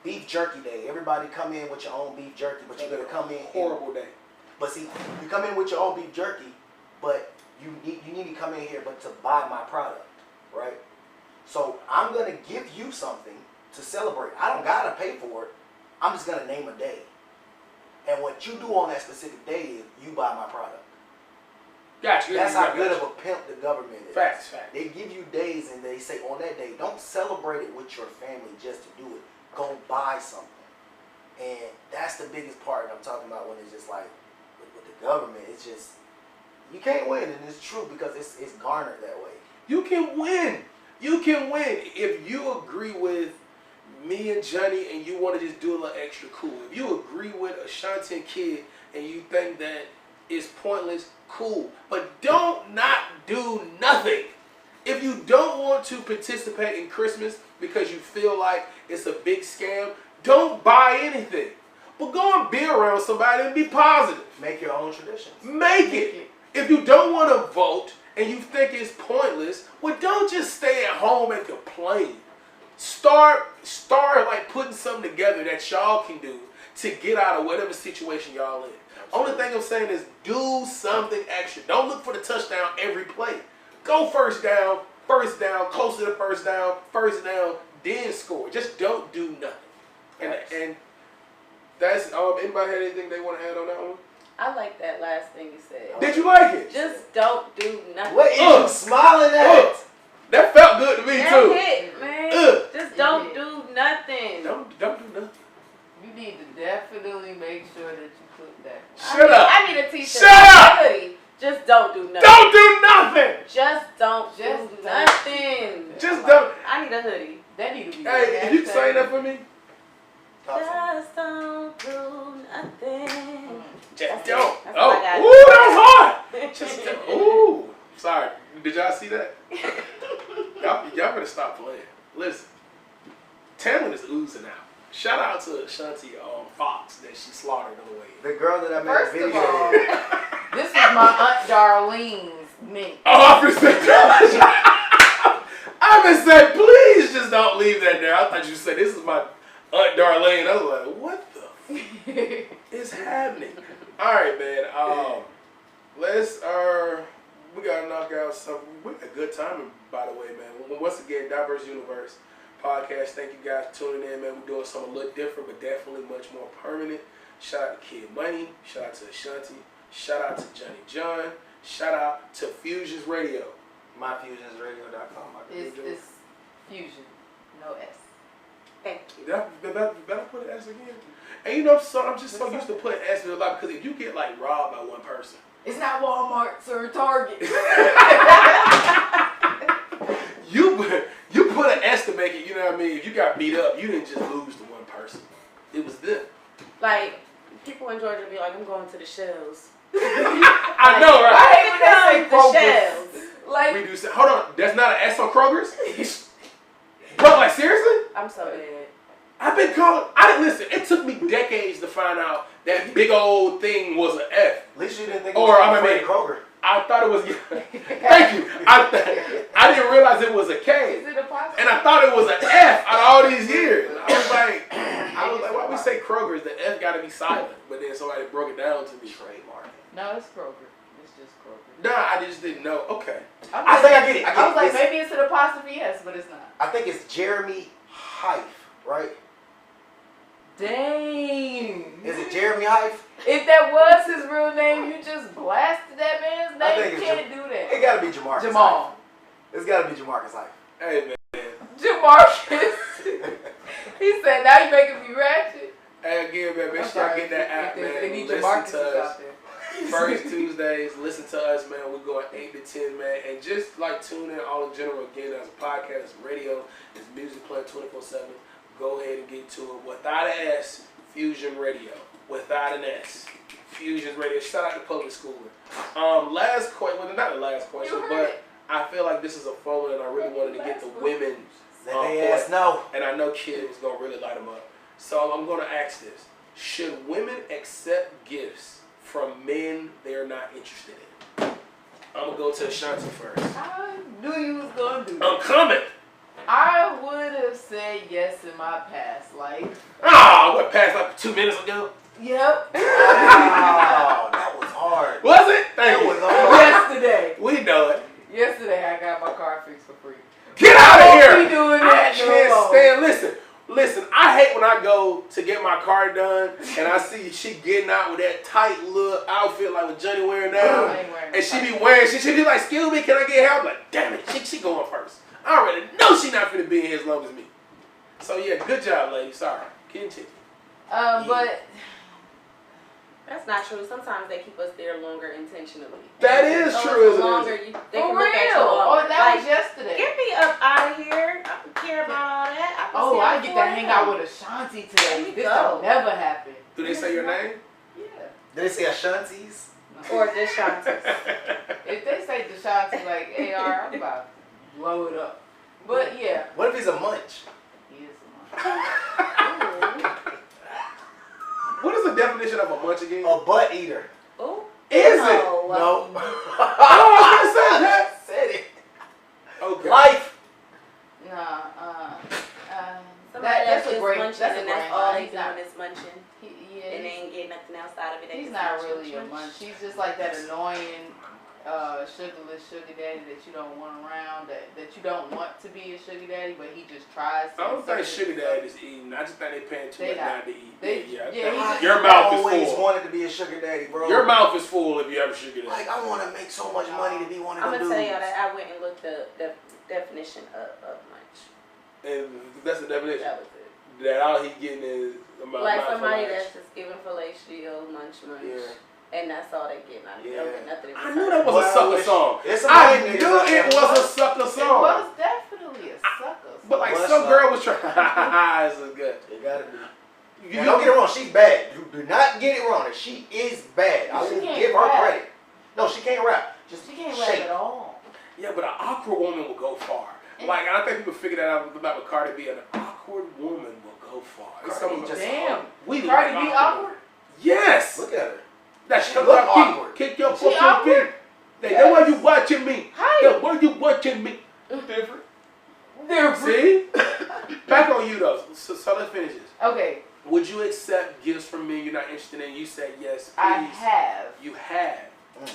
beef jerky day. Everybody come in with your own beef jerky, but you're going to come in. Horrible day. But see, you come in with your own beef jerky, but you need to come in here but to buy my product, right? So I'm going to give you something to celebrate. I don't got to pay for it. I'm just going to name a day. And what you do on that specific day is you buy my product. Gotcha. That's how good of a pimp the government is. Facts. They give you days and they say on that day, don't celebrate it with your family just to do it. Go buy something. And that's the biggest part I'm talking about when it's just like, with the government, it's just, you can't win, and it's true because it's garnered that way. You can win. You can win. If you agree with me and Johnny and you want to just do a little extra cool. If you agree with Ashanti and Kid and you think that it's pointless, cool. But don't not do nothing. If you don't want to participate in Christmas because you feel like it's a big scam, don't buy anything. But go and be around somebody and be positive. Make your own traditions. Make it. If you don't want to vote and you think it's pointless, well, don't just stay at home and complain. Start like putting something together that y'all can do to get out of whatever situation y'all in. Only thing I'm saying is do something extra. Don't look for the touchdown every play. Go first down, close to the first down, then score. Just don't do nothing. And that's anybody had anything they want to add on that one? I like that last thing you said. Did you like it? Just don't do nothing. What is you smiling at? That felt good to me too. Hit, man. Just don't do nothing. Don't do nothing. You need to definitely make sure that you put that. Shut up. I need a t-shirt. Shut up. Hoodie. Just don't do nothing. Don't do nothing. Just don't do nothing. Just don't. I need a hoodie. That need to be. Hey, if you can say that for me. Just don't do nothing. Just don't. That's Oh, what I got. ooh, that was hard. Just don't. Ooh. Sorry. Did y'all see that? y'all better stop playing. Listen. Talent is oozing out. Shout out to Shanti Fox that she slaughtered on the way. The girl that I made First a of video. all, this is my Aunt Darlene's mint. Oh, I've been saying, please just don't leave that there. I thought you said this is my Aunt Darlene. I was like, what the is happening? All right, man. Let's we gotta knock out some. We had a good time, by the way, man. Once again, Diverse Universe podcast. Thank you guys for tuning in, man. We're doing something a little different, but definitely much more permanent. Shout out to Kid Money. Shout out to Ashanti. Shout out to Johnny John. Shout out to Fusions Radio. MyFusionsRadio.com. It's Fusion, no S. Thank you. Better put an S again. And you know, so I'm just so used to putting S in a lot because if you get like robbed by one person, It's not Walmart or Target. you put an S to make it. You know what I mean? If you got beat up, you didn't just lose to one person. It was them. Like, people in Georgia be like, I'm going to the shells. I know, right? I hate when they say The shells. Like, We do. Hold on, that's not an S on Kroger's. Bro, like seriously? I'm so dead. I've been calling. I didn't listen. It took me decades to find out that big old thing was an F. At least you didn't think Or, it was I mean, Freddy Kroger. I thought it was. Thank you. I didn't realize it was a K, is it a pasta? and I thought it was an F out of all these years. I was like, why we say Kroger's? The F got to be silent. But then somebody broke it down to me. Trademark. No, it's Kroger. It's just Kroger. Nah, I just didn't know. Okay. I think I get it. I was like, maybe it's an apostrophe S, but it's not. I think it's Jeremy Hife, right? Dang. Is it Jeremy Hife? If that was his real name, you just blasted that man's I name. think You it's can't do It that. gotta be Jamarcus Jamal. Hife. It's gotta be Jamarcus Hife. Hey man. Jamarcus. He said, now you making me ratchet. Hey again, man. Make I'm sure I sorry. get that app, If man. there's any Listen Jamarcuses to us. out there. First Tuesdays, listen to us, man. We're going 8 to 10, man. And just like tune in all in general again as a podcast, as radio, as music playing 24/7. Go ahead and get to it. Without an S, Fusion Radio. Without an S, Fusions Radio. Shout out to public schooling. Last question, well, not the last question, You heard but it. I feel like this is a fun one, and I really wanted to get the women. Let they ass know. And I know Kid was gonna really light them up. So I'm gonna ask this: should women accept gifts from men they're not interested in? I'm gonna go to Ashanti first. I knew you was going to do I'm that. coming. I would have said yes in my past life. Ah, what passed like 2 minutes ago? Yep. Wow, that was hard. Was it? Thank That you. was hard. Yesterday. We know it. Yesterday I got my car fixed for free. Get out of Don't here. be doing I that can't no more. stand. Listen. I hate when I go to get my car done and I see she getting out with that tight little outfit like what Johnny wearing now. I ain't wearing And she it. be wearing, she be like, excuse me, can I get help? Like, damn it, she going first. I already know she not finna be in here as long as me. So yeah, good job, lady. Sorry. Continue. But That's not true. Sometimes they keep us there longer intentionally. That is So true, the isn't it? longer you, they for can look at you real. longer. Oh, that was Like, yesterday. get me up out of here. I don't care about all that. Oh, I get to hang out with Ashanti today. There you This go. will never happen. Do they say your name? Yeah. Did they say Ashanti's? Or this Shanti. If they say Ashanti like AR, I'm about to blow it up. But yeah, What if he's a munch? he is someone. What is the definition of a munch again? A butt eater. Ooh. Is it? No. No. I was gonna say that. Said it. Okay. Life. Nah, Somebody that's that's a great. munching That's a and great that's all line. he's doing is munching. Yeah, And they ain't getting nothing else out of it. They he's just not munch, really a munch, munch. He's just like that annoying, sugarless sugar daddy that you don't want around. That you don't want to be a sugar daddy, but he just tries. To I don't think insert sugar himself. daddy is eating. I just think they paying too They much not. now to eat. They- yeah, yeah, he just- your mouth is always full. wanted to be a sugar daddy, bro. Your mouth is full if you have a sugar daddy. Like, I want to make so much money to be one of I'm them gonna tell dudes. y'all that I went and looked up the definition of munch. And that's the definition. That was it. That all he getting is about Like mouth somebody for that's just giving fellatio, munch. Yeah. And that's all they getting out of it. They don't get nothing in I return. knew that was Well, a I sucker wish- song. There's some I white knew niggas out there. it was a sucker It song. was definitely a sucker. But like What's some up? girl was trying. This is good. It gotta be. You, Now, don't get it wrong, she's bad. Do not get it wrong. She is bad. I She will can't give her rap. credit. No, she can't rap. Just She can't shake. rap at all. Yeah, but an awkward woman will go far. Like I think people figure that out about Cardi B. An awkward awkward woman will go far. It's Cardi someone just Damn. we Cardi like B awkward? Yes. Look at her. That She shut look up, awkward. kick your She fucking awkward? feet. That's why you watching me. How That's why you watching me. Different. See? Back on you though. So let's finish this. Okay, Would you accept gifts from men you're not interested in? You said yes, please. I have. You have.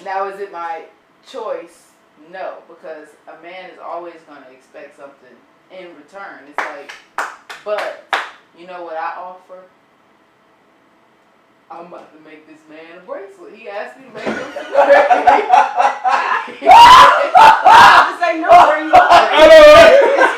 Now, is it my choice? No, because a man is always going to expect something in return. It's like, but you know what I offer? I'm about to make this man a bracelet. He asked me to make him I say no, where you I know.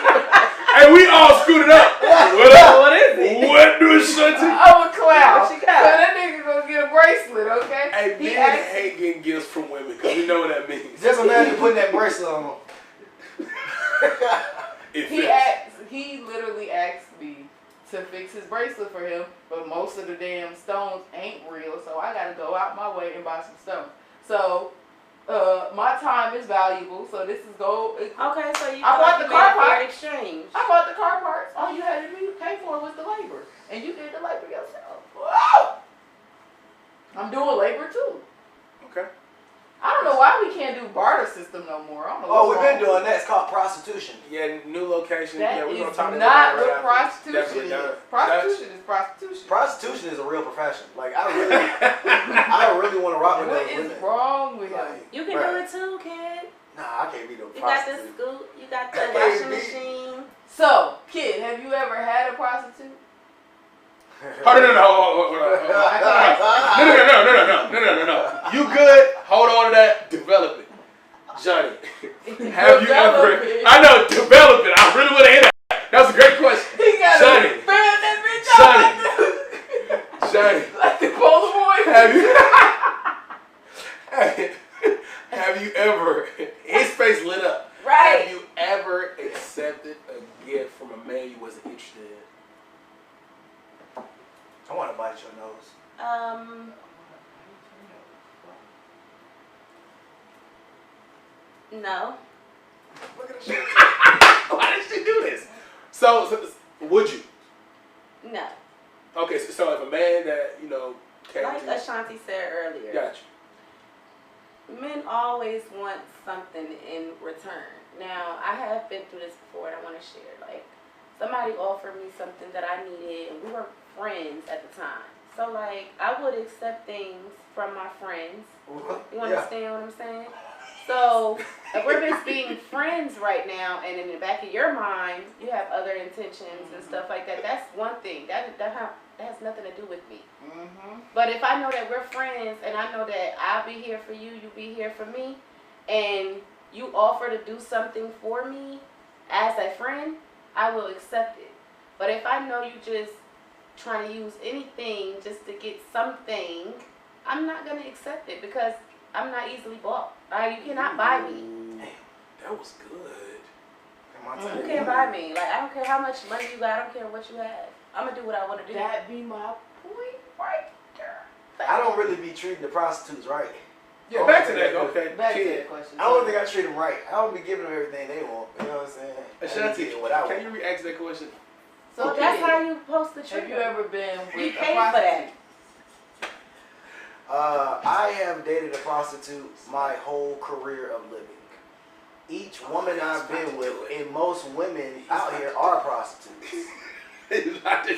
Hey, we all screwed it up. What is it? What do Shanti? I'm a clown. What she So got? that nigga gonna get a bracelet, okay? Hey, He men asked- hate getting gifts from women because we know what that means. Just imagine putting that bracelet on. It He fits. he literally asked me to fix his bracelet for him, but most of the damn stones ain't real, so I gotta go out my way and buy some stones. So, my time is valuable, so this is gold. Okay, so you I bought the car fair part. exchange. I bought the car parts. All you had to pay for was the labor, and you did the labor yourself. Whoa! I'm doing labor too. Okay. I don't know why we can't do barter system no more. I don't know. Oh, what's we've been wrong. doing that. It's called prostitution. Yeah, new location. That yeah, we're gonna is talk not about what that right after. prostitution Definitely is. not. Prostitution is prostitution. Prostitution is a real profession. Like I really want to rock with What those is women. wrong with him? Like, You can bruh. do it too, kid. Nah, I can't be no You got the prostitute. scoop. You got the Hey, washing B. machine. So, kid, have you ever had a prostitute? Hold on, hold on. No. You good? Hold on to that. Develop it. Johnny, have you ever? Develop it. I know, develop it. I really want to hear that. That was a great question. He got Johnny. to fan that bitch out Johnny, like the Polaroid. have you ever? His face lit up. Right. Have you ever accepted a gift from a man you wasn't interested in? I want to bite your nose. No. Look at this. Why did she do this? So would you? No. Okay, so if a man that came Like to you, Ashanti said earlier, got you. men always want something in return. Now, I have been through this before and I want to share. Like, somebody offered me something that I needed and we were friends at the time. So, like, I would accept things from my friends. You understand what I'm saying? So, if we're just being friends right now, and in the back of your mind, you have other intentions and stuff like that, that's one thing. That has nothing to do with me. Mm-hmm. But if I know that we're friends, and I know that I'll be here for you, you be here for me, and you offer to do something for me as a friend, I will accept it. But if I know you just trying to use anything just to get something, I'm not going to accept it because I'm not easily bought. You cannot buy me. Damn, that was good. Come on, You tell me. can't buy me. Like, I don't care how much money you got. I don't care what you have. I'm going to do what I want to do. That be my point right there. I don't really be treating the prostitutes right. Yeah, back to that. Okay, Back to kid. that question. I don't think I treat them right. I don't be giving them everything they want. You know what I'm saying? I be Ashanti, getting what I want. can you re-ask that question? So Okay. that's how you post the Have trigger. you ever been with You a paid for that. prostitute? I have dated a prostitute my whole career of living. Each woman I've been with, and most women out here are prostitutes.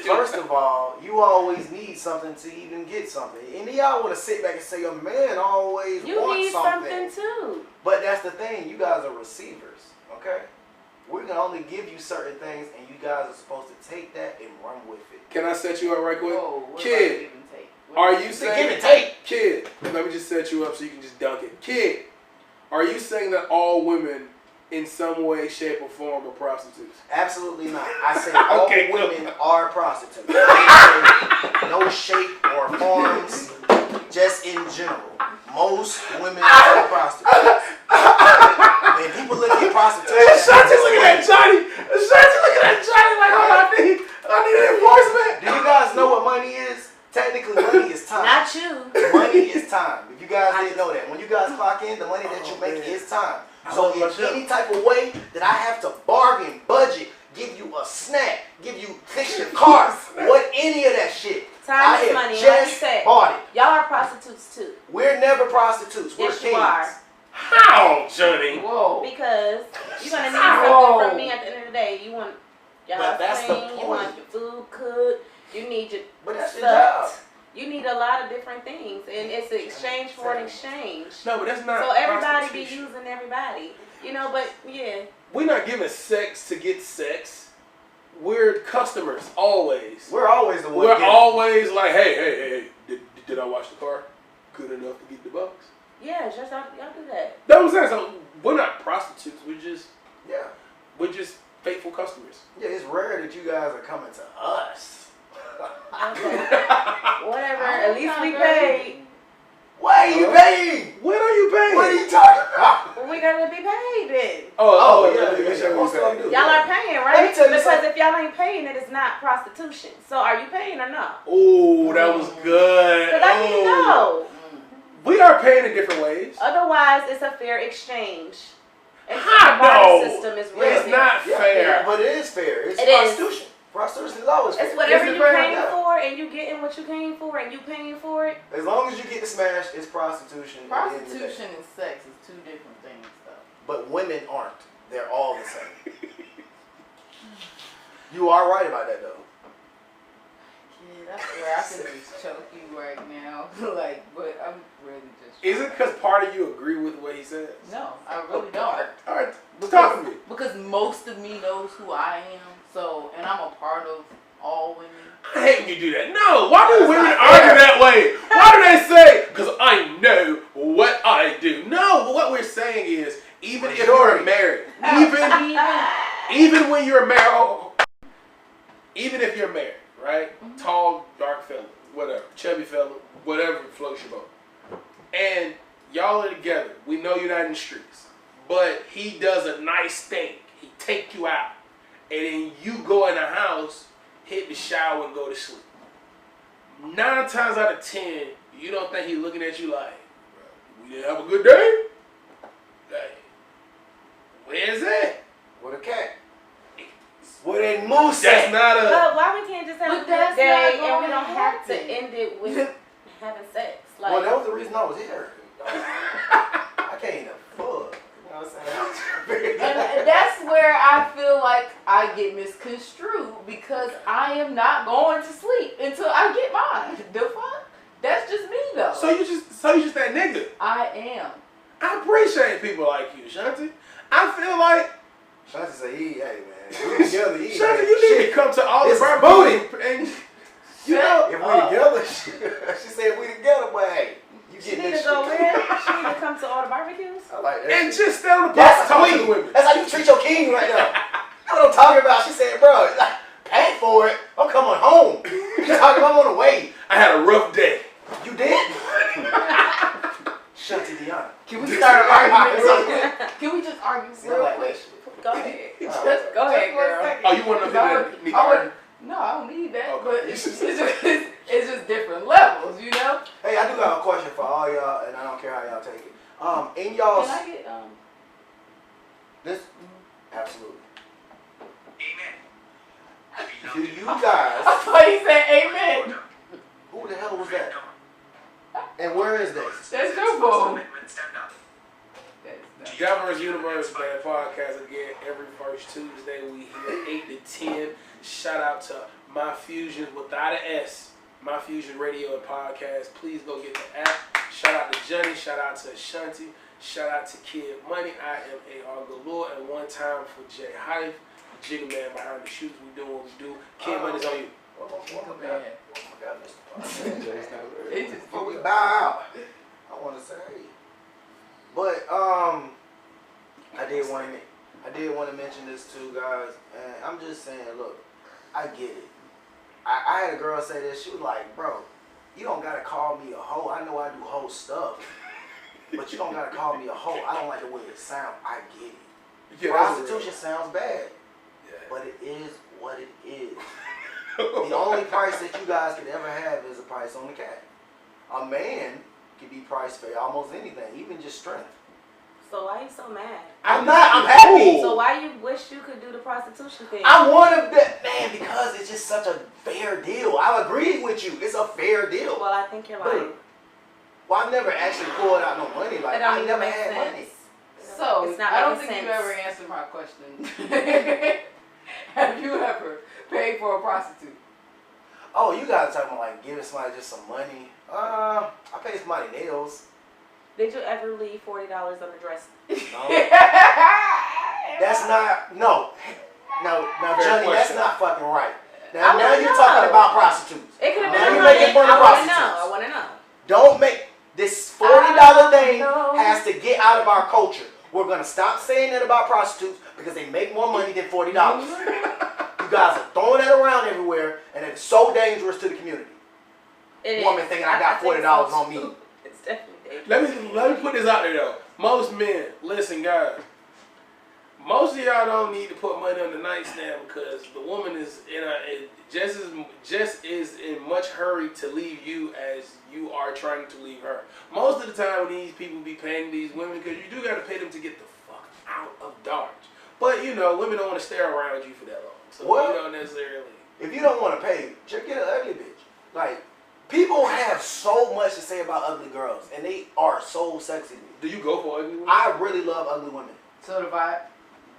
First of all, you always need something to even get something. And y'all want to sit back and say, a man always You wants need something too. But that's the thing, you guys are receivers, okay? We're going to only give you certain things, and you guys are supposed to take that and run with it. Can I set you up right quick? Whoa, what Kid, about give and take? What Are about you It's a give saying, and take. kid, let me just set you up so you can just dunk it. Kid, are you saying that all women in some way, shape, or form are prostitutes? Absolutely not. I say all Okay, good. women are prostitutes. I didn't say no shape or forms, just in general. Most women are prostitutes. When people look at prostitution, Ashanti's looking at Johnny. Ashanti's looking at Johnny like, oh, I need an enforcement. do you guys know what money is? Technically, money is time. Not you. Money is time. If you guys didn't know that, when you guys clock in, the money that you make is time. So in any type of way that I have to bargain, budget, give you a snack, give you fix your car, what any of that shit. Time I is have money. And like you just said, bought it. y'all are prostitutes too. We're never prostitutes. We're Yes, you kings. are. How, Johnny? Whoa. Because you're gonna need Whoa. something from me at the end of the day. You want your But house that's the clean, you want point. your food cooked, you need your But that's your stuff. job. You need a lot of different things, and it's an exchange for an exchange. No, but that's not. So everybody be prostitution. using everybody, you know. But yeah, We're not giving sex to get sex. We're customers always. We're always the one. We're getting- always like, hey. Did I wash the car? Good enough to get the bucks. yeah, just y'all do that. That's what I'm saying. So we're not prostitutes. Yeah. We're just faithful customers. Yeah, it's rare that you guys are coming to us. Okay. Whatever. I'm At least not we very- paid. Why are you paying? When are you paying? What are you talking about? Well, we gotta be paid then. Oh, yeah. Most of them do. Y'all are paying, Let right? me tell you Because something. if y'all ain't paying, it is not prostitution. So are you paying or not? Oh, that was good. Because I need to know. We are paying in different ways. Otherwise, it's a fair exchange. And Ha, the barter no. system is It's rigged. not Yeah, fair. but it is fair. It's It is. prostitution. Prostitution is always fair. It's whatever Is it you fair? came Yeah. for, and you getting what you came for, and you paying for it. As long as you get the smash, it's prostitution. at the end of the day. Prostitution and sex is two different things, though. But women aren't. They're all the same. You are right about that, though. Yeah, that's where I can just choke you right now. Like, but I'm really just. Is it because part of you agree with what he says? No, I really don't. All right, talk to me. Because most of me knows who I am, so, and I'm a part of all women. I hate when you do that. No, why do That's women not argue fair. that way? Why do they say, because I know what I do? No, what we're saying is, even if you're Majority. married, even when you're married, even if you're married, right? Tall, dark fella, whatever, chubby fella, whatever floats your boat. And y'all are together. We know you're not in the streets. But he does a nice thing. He take you out. And then you go in the house, hit the shower, and go to sleep. 9 times out of 10, you don't think he's looking at you like, we didn't have a good day? Like, where's that? With a cat. With a moose. That's not a... But why we can't just have But a good that's day not and we gonna don't have to happen. end it with having sex? Like, Well, that was the reason I was here. I can't even fuck. You know what I'm saying? And that's where I feel like I get misconstrued because I am not going to sleep until I get mine. The fuck? That's just me though. So you just that nigga. I am. I appreciate people like you, Shanti. I feel like, Shanti say, hey man, we together, he Shanti, ain't you need shit. to come to all the This is barbecues and you know, If we together, she said we together, but hey, you she getting need this to go shit. where? She need to come to all the barbecues? I like that and shit. just stay on the That's bus talking to queen. the women. That's how you treat your king right now. That's what I'm talking about. She said, bro, pay for it. I'm coming home. You talking about I'm on the way. I had a rough day. You did? Shanti Deanna. Can we start an argument? Can we just argue I real like quick? that shit. Go ahead. Just, Go ahead, for a girl. second. Oh, you want to know Because I people would- that need to I would- argue? No, I don't need that, Okay. but it's just different levels, you know? Hey, I do got a question for all y'all, and I don't care how y'all take it. In y'all's Can I get this, absolutely. Amen. Do you I guys? thought he said amen. Who the hell was that? And where is this? That's your boo. Stand up. Diverse Universe, man, podcast again every first Tuesday. We here 8 to 10. Shout out to My Fusion without an S. My Fusion Radio and Podcast. Please go get the app. Shout out to Johnny. Shout out to Ashanti. Shout out to Kid Money. I am A.R. Galore. And one time for Jay Hype, the Jigga Man behind the shoots. We doing what we do. Kid Money's on you. It just Before we bow out, I want to say, but I did want to mention this too, guys, and I'm just saying, look, I get it. I had a girl say this. She was like, "Bro, you don't gotta call me a hoe. I know I do hoe stuff, but you don't gotta call me a hoe. I don't like the way it sounds. I get it. Yeah, that's Prostitution sounds bad, Yeah. but it is what it is. The only price that you guys could ever have is a price on the cat. A man can be priced for almost anything, even just strength. So why you so mad? I'm not. I'm happy. So why you wish you could do the prostitution thing? I want to man because it's just such a fair deal. I agree with you. It's a fair deal. Well, I think you're lying. Well, I never actually pulled out no money. Like It don't I even never make had sense. money. So, It's not I don't making think you sense. ever answered my question. Have you ever paid for a prostitute? Oh, you guys talking about like giving somebody just some money? I paid somebody nails. Did you ever leave $40 on the dress? No, that's not. No, now Fair Johnny, that's question. not fucking right. I Now wanna you're know. talking about prostitutes. It could have Now been you money. making fun of I want to prostitutes. know. I want to know. Don't make this $40 thing know. has to get out of our culture. We're gonna stop saying that about prostitutes because they make more money than $40. You guys are throwing that around everywhere, and it's so dangerous to the community. It Woman is. thinking I got think $40 so, on me. too. It's definitely dangerous. Let me put this out there though. Most men, listen, guys. Most of y'all don't need to put money on the nightstand because the woman is just is in much hurry to leave you as you are trying to leave her. Most of the time, these people be paying these women because you do got to pay them to get the fuck out of Dodge. But you know, women don't want to stay around you for that long, so What? you don't necessarily. If you don't want to pay, just get an ugly bitch. Like, people have so much to say about ugly girls, and they are so sexy to me. Do you go for ugly women? I really love ugly women. So the vibe,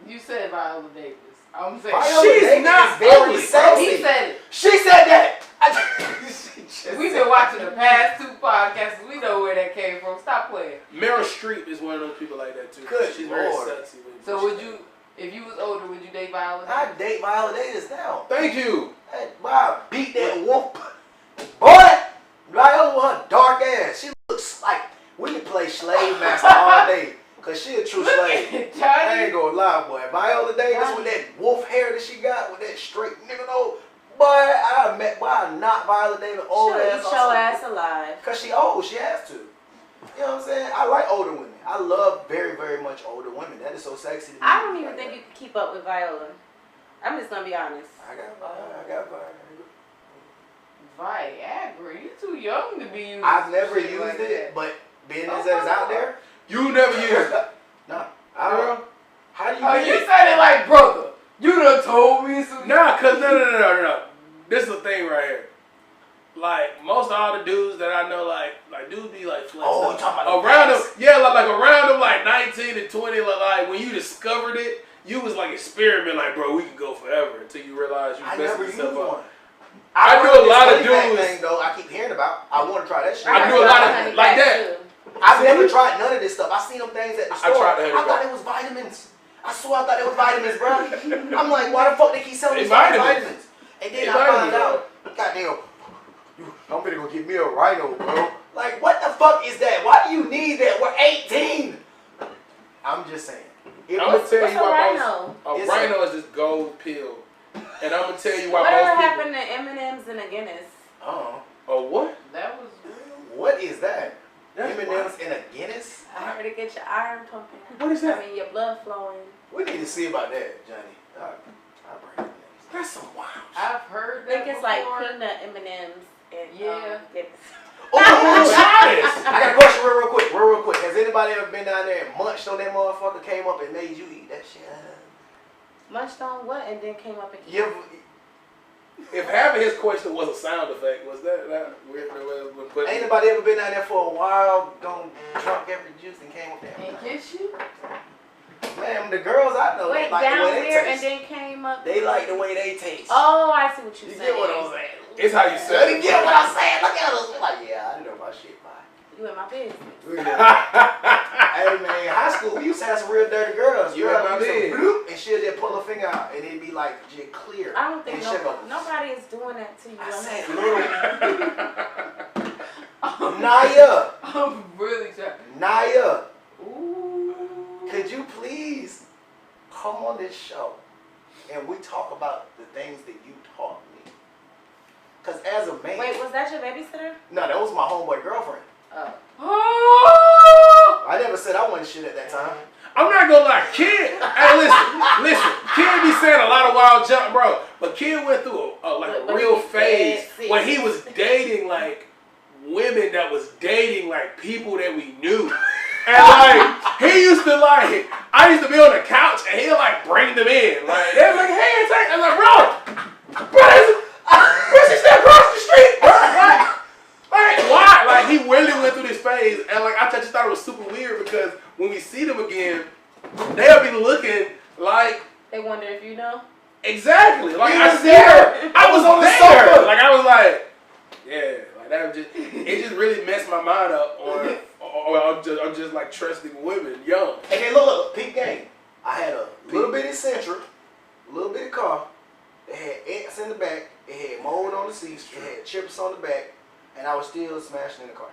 you said Viola Davis. I'm saying Viola She's Davis not is very ugly. sexy. he said it. She said that. We've been watching the past 2 podcasts. We know where that came from. Stop playing. Meryl Streep is one of those people like that too. Good She's very Lord. sexy. So would you, if you was older, would you date Viola I Davis? date Viola Davis now. Thank you. Hey, boy, I beat that wolf. Boy, Viola with her dark ass. She looks like we can play slave master all day. Cause she a true slave. I ain't Johnny, gonna lie, boy. Viola Davis with that wolf hair that she got, with that straight nigga nose. Boy, I knocked Viola Davis old She'll ass eat off your some- ass alive. Cause she old, she has to. You know what I'm saying? I like older women. I love very, very much older women. That is so sexy to me. I don't even think you can keep up with Viola. I'm just gonna be honest. I got Viola. Viagra, you too young to be using I've never shit used like it, that. but being Oh as that is my out God. there, You never used it. no. I don't. Girl. How do you Oh, get you it? said it like brother. You done told me some. Nah, cause no. This is the thing right here. Like most all the dudes that I know, like dudes be like flexing. Oh, you talking about the around them? packs. Yeah, like around them, like 19 to 20. Like when you discovered it, you was like experiment, like bro, we can go forever until you realize you I messing never used yourself up. one. I wanna do a do lot of this honey pack dudes- thing though. I keep hearing about. I want to try that shit. I do a lot of- Honey like pack, that. too. I've never tried none of this stuff. I seen them things at the I store. tried the honey I thought pack. it was vitamins. I swear I thought it was vitamins, bro. I'm like, why the fuck they keep selling They these fucking vitamins. vitamins? And They then I found vitamins, out, goddamn, I'm gonna go get me a rhino, bro. Like, what the fuck is that? Why do you need that? We're 18. I'm just saying. It I'm gonna was, tell What's you a why rhino? most It's rhino is this gold pill, and I'm gonna tell you why Whatever most happened to M&M's and a Guinness? oh, people. Oh what? That was real. what is that? That's M&M's in a Guinness? I heard it get your iron pumping. What is that? I mean, your blood flowing. We need to see about that, Johnny. I'll bring it. That's some wild. I've heard I think that it's like before. peanut M&M's and Yeah. Guinness. Oh, Try this. I got a question real quick. Has anybody ever been down there and munched on that motherfucker, came up and made you eat that shit? Munched on what and then came up and You ever, If half of his question was a sound effect, was that weird? But ain't nobody ever been down there for a while, gone drunk every juice and came up there? And kiss you? Man, the girls I know went like down the way they there and taste. then came up. They like the way they taste. Oh, I see what you're You saying. get what I'm saying? it's how you You said it. get what I'm saying? Look at us. We're like, yeah, I know my shit, bye. You in my business. Hey man, high school we used to have some real dirty girls. You Girl in my used to bed. bloop, and she'll just pull her finger out and it'd be like just clear. I don't think And she'll go, nobody is doing that to you. I I'm said not- little Naya, I'm really trying. Naya, Ooh. could you please come on this show and we talk about the things that you taught me? Cause as a man, Wait, was that your babysitter? no, that was my homeboy girlfriend. Oh. I never said I wasn't shit at that time. I'm not gonna lie, Kid. Hey, listen. Kid be saying a lot of wild junk, bro. But Kid went through a But real he's phase dead sick. when he was dating like women that was dating like people that we knew, And like, he used to like, I used to be on the couch and he'd like bring them in. Like, they were like, hey, take. I'm like, bro, she still across the street, bro. Like, why? Like, he really went through this phase. And like, I just thought it was super weird because when we see them again, they'll be looking like. They wonder if you know. Exactly. Like, He I was see there. her. I was on the there. sofa. Like, I was like, yeah. Like, that was just, it just really messed my mind up on. I'm just like trusting women young. And then look, peep game. I had a little bitty Sentra, a little bitty car. It had ants in the back. It had mold on the seats. It had chips on the back. And I was still smashing in the car.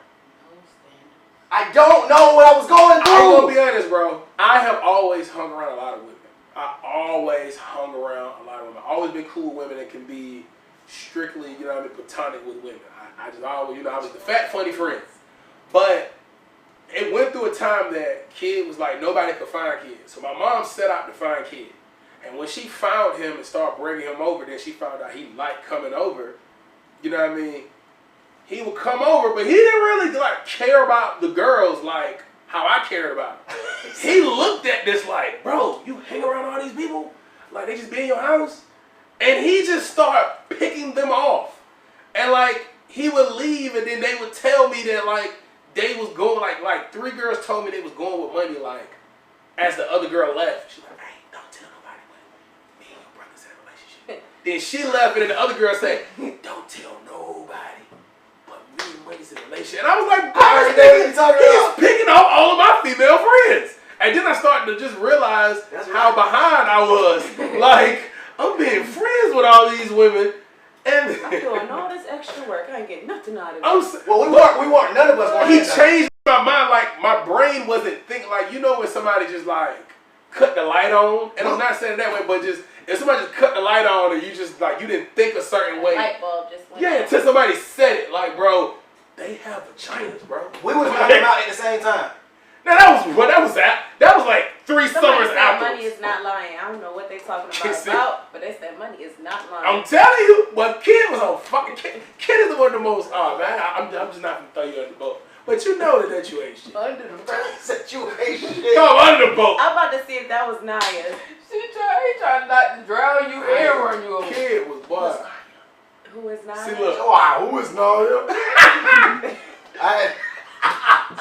I don't know what I was going I'm gonna through. be honest, bro. I have always hung around a lot of women. I always hung around a lot of women. I've always been cool with women that can be strictly, you know what I mean, platonic with women. I just always, you know, I was the fat, funny friend. But it went through a time that kid was like, nobody could find kid. So my mom set out to find kid. And when she found him and started bringing him over, then she found out he liked coming over. You know what I mean? He would come over, but he didn't really like care about the girls like how I cared about them. He looked at this like, bro, you hang around all these people? Like they just be in your house? And he just started picking them off. And like he would leave and then they would tell me that like they was going like 3 girls told me they was going with money like as the other girl left. She's like, hey, don't tell nobody but me and your brothers had a relationship. Then she left and then the other girl said, don't tell nobody. Money's in a relationship. And I was like, he's picking off all of my female friends. And then I started to just realize how behind I was. Like, I'm being friends with all these women. And I'm doing all this extra work. I ain't getting nothing out of it. Well, we weren't. None of us weren't. He changed my mind. Like, my brain wasn't thinking. Like, you know when somebody just, like, cut the light on? And I'm not saying it that way, but just, if somebody just cut the light on and you just, like, you didn't think a certain way. Light bulb just went Yeah, until somebody said it. Like, bro, they have vaginas, bro. We was running out at the same time. Now that was that. That was like 3 Somebody summers said after. money is not lying. I don't know what they talking See? about, but they said money is not lying. I'm telling you, but Kid was on fucking Kid. Kid is one of the most. Oh man, I'm just not gonna throw you under the boat. But you know that you ain't shit. Under the boat. Said you ain't shit. Throw him under the boat. I'm about to see if that was Naya. He tried not to drown you and run you over. Kid was boy. Who is Naya? See, look. Wow, who is Naya?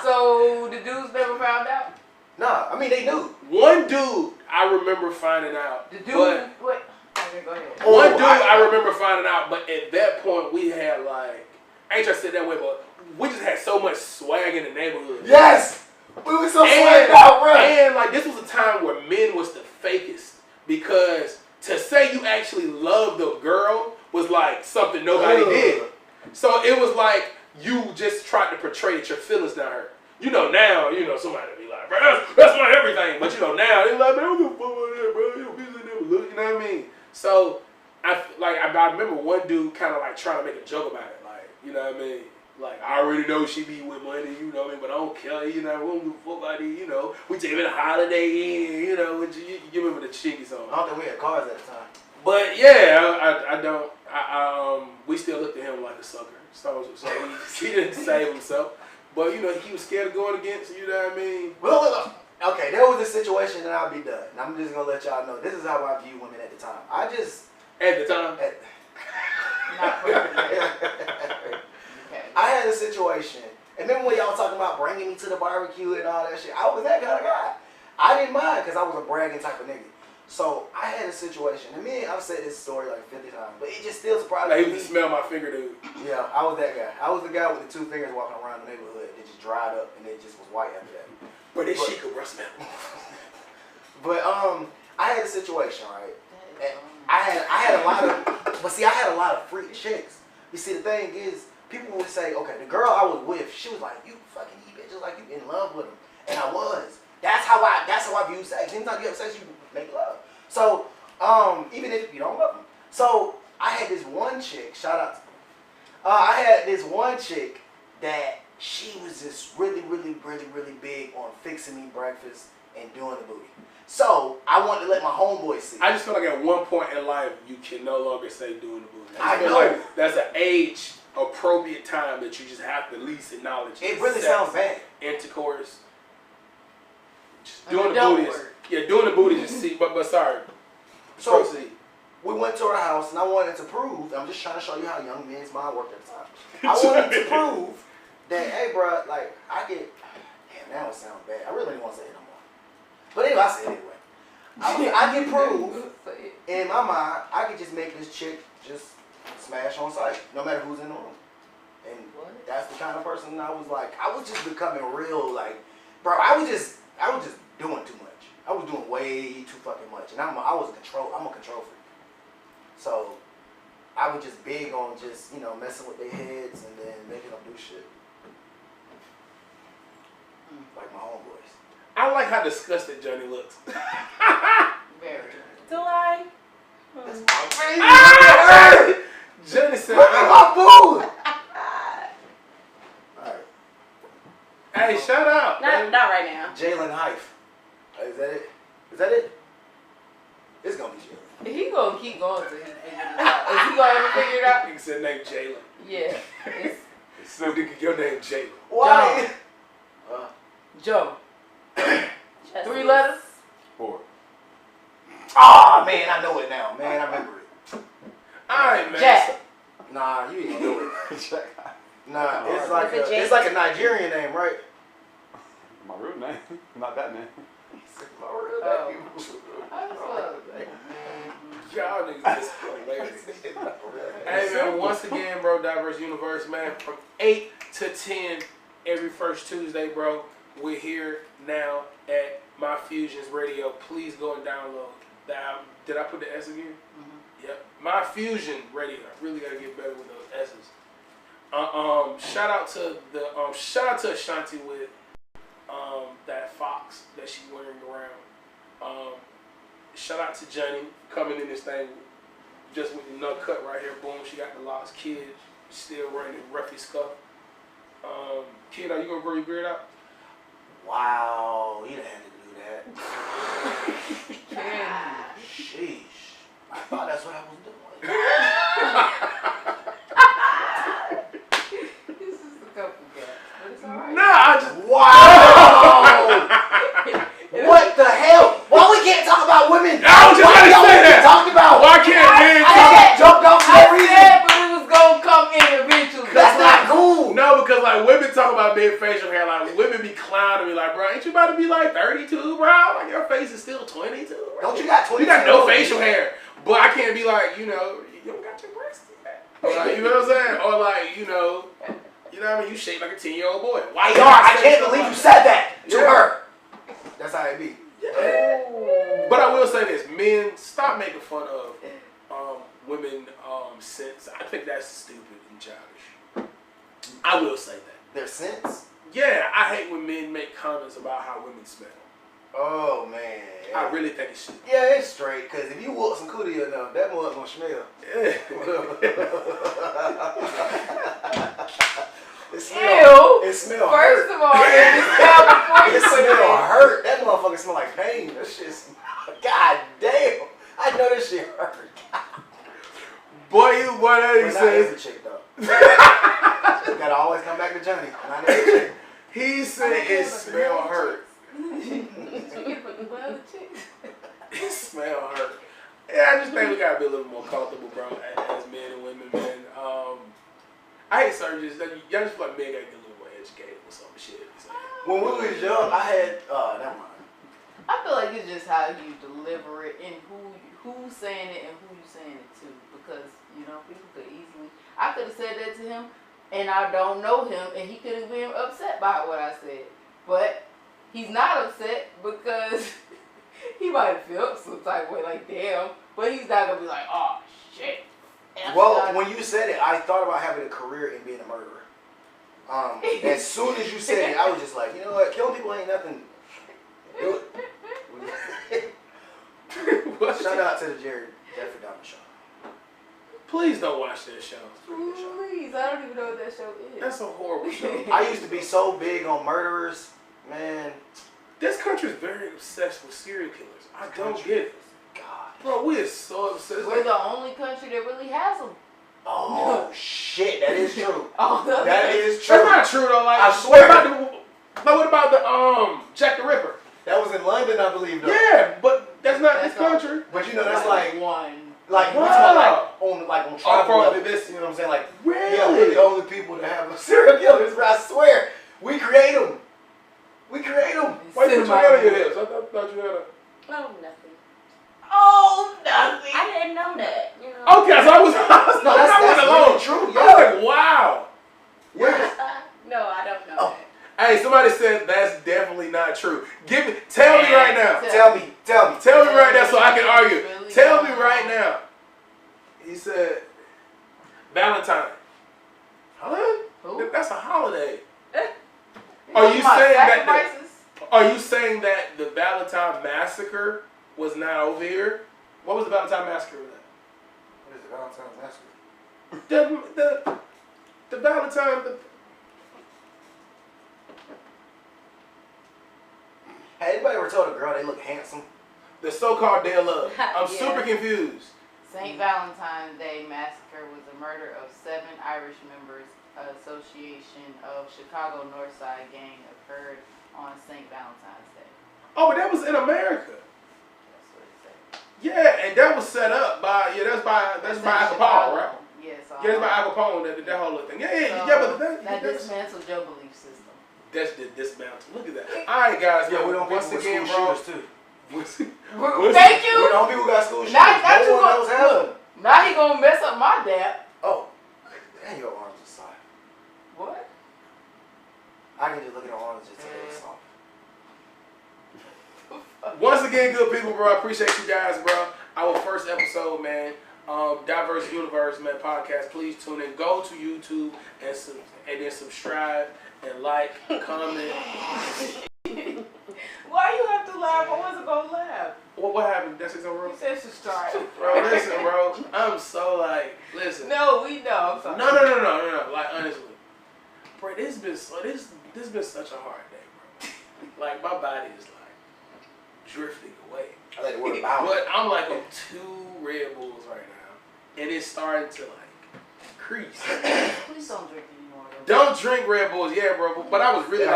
So the dudes never found out? Nah, I mean they knew. One dude I remember finding out. The dude, but what? Okay, go ahead. one dude I remember finding out, but at that point we had like, I ain't trying to say it that way, but we just had so much swag in the neighborhood. Yes, we were so swagged out, bro. And like this was a time where men was the fakest because to say you actually loved a girl was like something nobody did. So it was like you just tried to portray that your feelings not hurt. You know now, you know somebody be like, bro, that's my everything. But you know now they like, man, I don't give a fuck about that, bro. You know what I mean? So I remember one dude kind of like trying to make a joke about it, like, you know what I mean? Like, I already know she be with money, you know what I mean? But I don't care, you know, we don't give a fuck about it, you know. We take it a holiday in, you know, you remember the Chicky song. I don't think we had cars at the time. But yeah, I don't, we still looked at him like a sucker. So he didn't save himself. But, you know, he was scared of going against, you know what I mean? Well, look, okay, there was a situation and I'll be done. And I'm just going to let y'all know, this is how I view women at the time. At the time? Not perfectly. Okay. I had a situation, and remember when y'all talking about bringing me to the barbecue and all that shit? I was that kind of guy. I didn't mind because I was a bragging type of nigga. So I had a situation, and I've said this story like 50 times, but it just still surprised Like, he me. was to smell my finger, dude. Yeah, I was that guy. I was the guy with the 2 fingers walking around the neighborhood that just dried up and it just was white after that. But this shit could rust smell. But I had a situation, right? I had a lot of, but see, I had a lot of freak chicks. You see, the thing is, people would say, okay, the girl I was with, she was like, you fucking eat bitches like you in love with them, and I was. That's how I view sex. Anytime you have sex, you make love. So even if you don't love them. So I had this one chick. Shout out. I had this one chick that she was just really big on fixing me breakfast and doing the booty. So I wanted to let my homeboy see. I just feel like at one point in life, you can no longer say doing the booty. I feel know. like that's an age appropriate time that you just have to at least acknowledge. It really sex, sounds bad. Intercourse. Just doing the adult booty. work. Yeah, doing the booty. Just see, but sorry. So Proceed. we went to her house, and I wanted to prove. I'm just trying to show you how young men's mind work at the time. I wanted to prove that, hey, bro, like I get. Damn, now it sounds bad. I really didn't want to say it no more. But anyway, I said it anyway. I can prove in my mind I could just make this chick just smash on sight, no matter who's in the room. And that's the kind of person I was like. I was just becoming real, like, bro. I was just doing too much. I was doing way too fucking much, and I'm a control freak. So I was just big on just messing with their heads and then making them do shit, like my homeboys. I like how disgusted Johnny looks. Very. Do I? Johnny said, Look at my food. Alright. "Hey, shut up." Not right now. Jalen Hife. Is that it? Is that it? It's gonna be Jalen. He gonna keep going till he figures it out. Is he gonna ever figure it out? Nigga said name Jalen. Yeah. It's So nigga, your name Jalen. Why? Joe. Just 3 letters? 4. Ah, man, I know it now. Man, I remember it. Alright, man. Jack. Nah, you ain't gonna know it. Nah, It's it's like a Nigerian name, right? My real name, not that name. My real Oh. name. Y'all niggas is hilarious. Hey man, once again, bro, Diverse Universe, man, from 8 to 10 every first Tuesday, bro. We're here now at My Fusions Radio. Please go and download the album. Did I put the S again? Mm-hmm. Yep. My Fusion Radio. I really gotta get better with those S's. Shout out to Ashanti with that fox that she's wearing around. Shout out to Johnny coming in this thing just with the nut cut right here. Boom, she got the locks. Kid still running roughy scuff. Kid, are you gonna grow your beard out? Wow, you didn't have to do that. Candy. Sheesh. I thought that's what I was doing. This is a couple guys, but it's alright. Nah, I just Wow! What the hell? Why we can't talk about women? I was just gonna say that. Talked about. Why can't men I talk? just jumped off for I no reason. said, but it was gonna come in eventually. That's not cool. No, because like women talk about being facial hair, like women be clowning me, like, bro, ain't you about to be like 32, bro? Like your face is still 22, bro. Don't you got 20? You got no facial hair, but I can't be like, you don't got your breasts yet. Like, you know what I'm saying? Or like, you know what I mean? You shaped like a 10-year-old boy. Why Hey, you I can't believe you said that to Yeah. her. That's how it be. But I will say this: men, stop making fun of women sense. I think that's stupid and childish. I will say that. Their sense? Yeah, I hate when men make comments about how women smell. Oh, man. I really think it's stupid. Yeah, it's straight, because if you whoop some cootie enough, that mother gonna smell. It smell. Ew. It smell First hurt. of all, it smelled before you It put it smell in. hurt. That motherfucker smell like pain. That shit smell. God damn. I know this shit hurt. Boy, that But he not says. every chick, though. You gotta always come back to Johnny. Not every chick. He said it smell hurt. Well, chicks. It smell hurt. Yeah, I just think we gotta be a little more comfortable, bro, as men and women, man. I hate surgeries. Y'all just feel like men gotta get a little more educated with some shit. When we was young, I had, never mind. I feel like it's just how you deliver it and who's saying it and who you saying it to. Because, people could easily, I could have said that to him and I don't know him and he could have been upset by what I said. But he's not upset because he might have felt some type of way like, damn. But he's not going to be like, oh, shit. And Well, when you said it, I thought about having a career in being a murderer. As soon as you said it, I was just like, you know what? Killing people ain't nothing. Do it. Shout out to the Jeffrey Dahmer show. Please don't watch that show. Please, I don't even know what that show is. That's a horrible show. I used to be so big on murderers, man. This country is very obsessed with serial killers. I don't get it. God. Bro, we are so obsessed. We're the only country that really has them. Oh shit, that is true. Oh, That is true. That's not true though. Like, I swear. What about the Jack the Ripper? That was in London, I believe. Though. Yeah, but that's not That's this country. But you know, that's like one. we Wow. talk like on tribal for level. this- You know what I'm saying? Like, Really? yeah, we're the only people that have serial killers. Bro, I swear, we create them. We create them. Why you put your hand on your hips? I thought you had a. Oh, nothing. Oh, nothing. I didn't know that. You know. Okay, so I was No, that's alone. really true. I Yeah. was like, wow. Yes. No, I don't know Oh. that. Hey, somebody said that's definitely not true. Tell me right now. Tell me. Tell me right now so I can argue. Really Tell me don't right know. now. He said Valentine. Huh? Who? That's a holiday. You Are talking you about saying that sacrifices? Are you saying that the Valentine massacre was not over here? What was the Valentine massacre then? What is the Valentine's massacre? The Valentine. Hey, anybody ever told a girl they look handsome? The so-called Day of Love. I'm Yeah. super confused. St. Valentine's Day Massacre was the murder of 7 Irish members. Association of Chicago Northside gang occurred on St. Valentine's Day. Oh, but that was in America. That's what it said. Yeah, and that was set up by that's by It's in Al Capone, Chicago. right? Yes. Yeah, it's by Al Capone that whole little thing. Yeah, but that that's dismantled your belief system. the dismount. Look at that. All right, guys. Yeah, we don't once people with again, school bro. shooters too. Thank We you. don't people got school shooters. Not you No one gonna- knows how. look. Now he gonna mess up my dap. Oh, and your arms are soft. What? I can just look at her arms and just tell they're soft. Once again, good people, bro. I appreciate you guys, bro. Our first episode, man. Diverse Universe, man, podcast. Please tune in. Go to YouTube and then subscribe and like, comment. Why you have to laugh? I wasn't gonna laugh. What happened? That's it, bro. You said subscribe. Bro, listen, bro. I'm so like, listen. No, we know. I'm sorry. No. Like honestly, bro, this been such a hard day, bro. Like my body is like drifting away. I like the word bound. But I'm like on 2 Red Bulls right now, and it's starting to like crease. Please don't drink anymore. Don't drink Red Bulls, yeah, bro. But I was really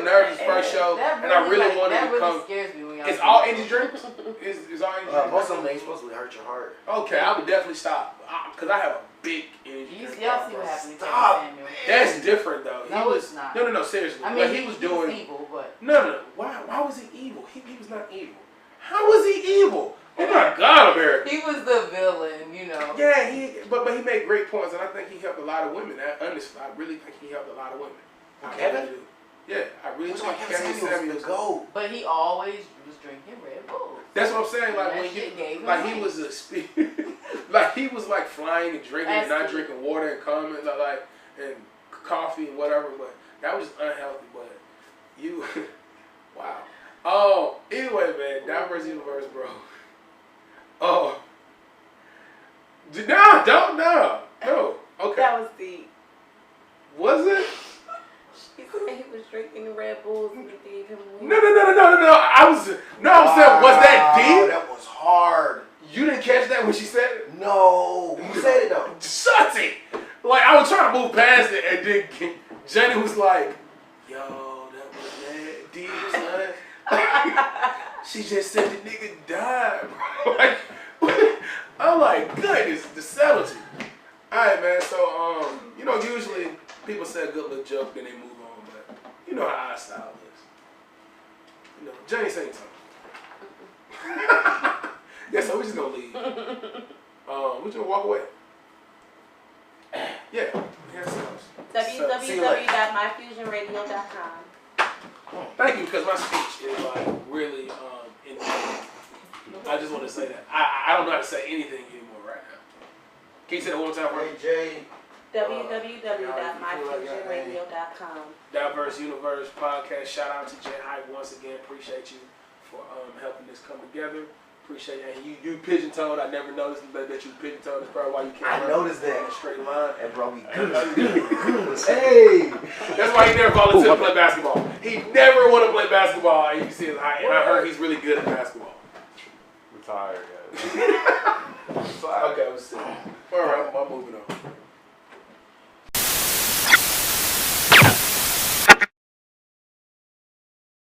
nervous first show, and I really wanted that to come. really scares me when y'all It's drink all that. energy drinks. It's all energy drinks. Most of them ain't supposed to hurt your heart. Okay, I would definitely stop because I have a big energy You drink. y'all see what happened to Stop. Kevin Samuel. That's different though. No, he it's was, not. No, seriously. I mean, But he was doing. evil, but No. Why was he evil? He was not evil. How was he evil? Oh my God, America. he was the villain, you know. Yeah, but he made great points, and I think he helped a lot of women. Honestly, I really think he helped a lot of women. I Kevin? really do. Yeah, I really Which think one? Kevin Kevin Samuels the GOAT. But he always was drinking Red Bulls. That's what I'm saying. Like That when shit gave him like he weight. was like he was like flying and drinking and not That's drinking water and coming like and coffee and whatever. But that was unhealthy. But you, wow. Oh, anyway, man, Diverse Universe, bro. Oh, no. Okay, That was deep. was it? He said he was drinking the Red Bulls and it gave him weight. No. I'm saying, was that deep? That was hard. You didn't catch that when she said it? No. Who said it though? Shut it! Like, I was trying to move past it, and then Jenny was like, yo, that was that deep, son. She just said the nigga died, bro. Like, I'm like, goodness, the subtlety. Alright, man, so, usually people say a good little joke, then they move on, but you know how our style is. You know, Jenny saying something. Yeah, so we just gonna leave. We just gonna walk away. Yeah. www.myfusionradio.com. Thank you, because my speech is like really in. I just want to say that. I don't know how to say anything anymore right now. Can you say that one more time for me? Jay. www.myfusionradio.com. Diverse Universe Podcast. Shout out to Jay Hype once again. Appreciate you for helping this come together. Appreciate it. And you pigeon-toed. I never noticed that you pigeon-toed. That's probably why you can't I run noticed that. in a straight line. And bro, we goose. Hey. That's why he never volunteered to play basketball. He never want to play basketball. And you see his height. And I heard he's really good at basketball. We're tired, guys. Okay, I'm sick. All right, I'm moving on.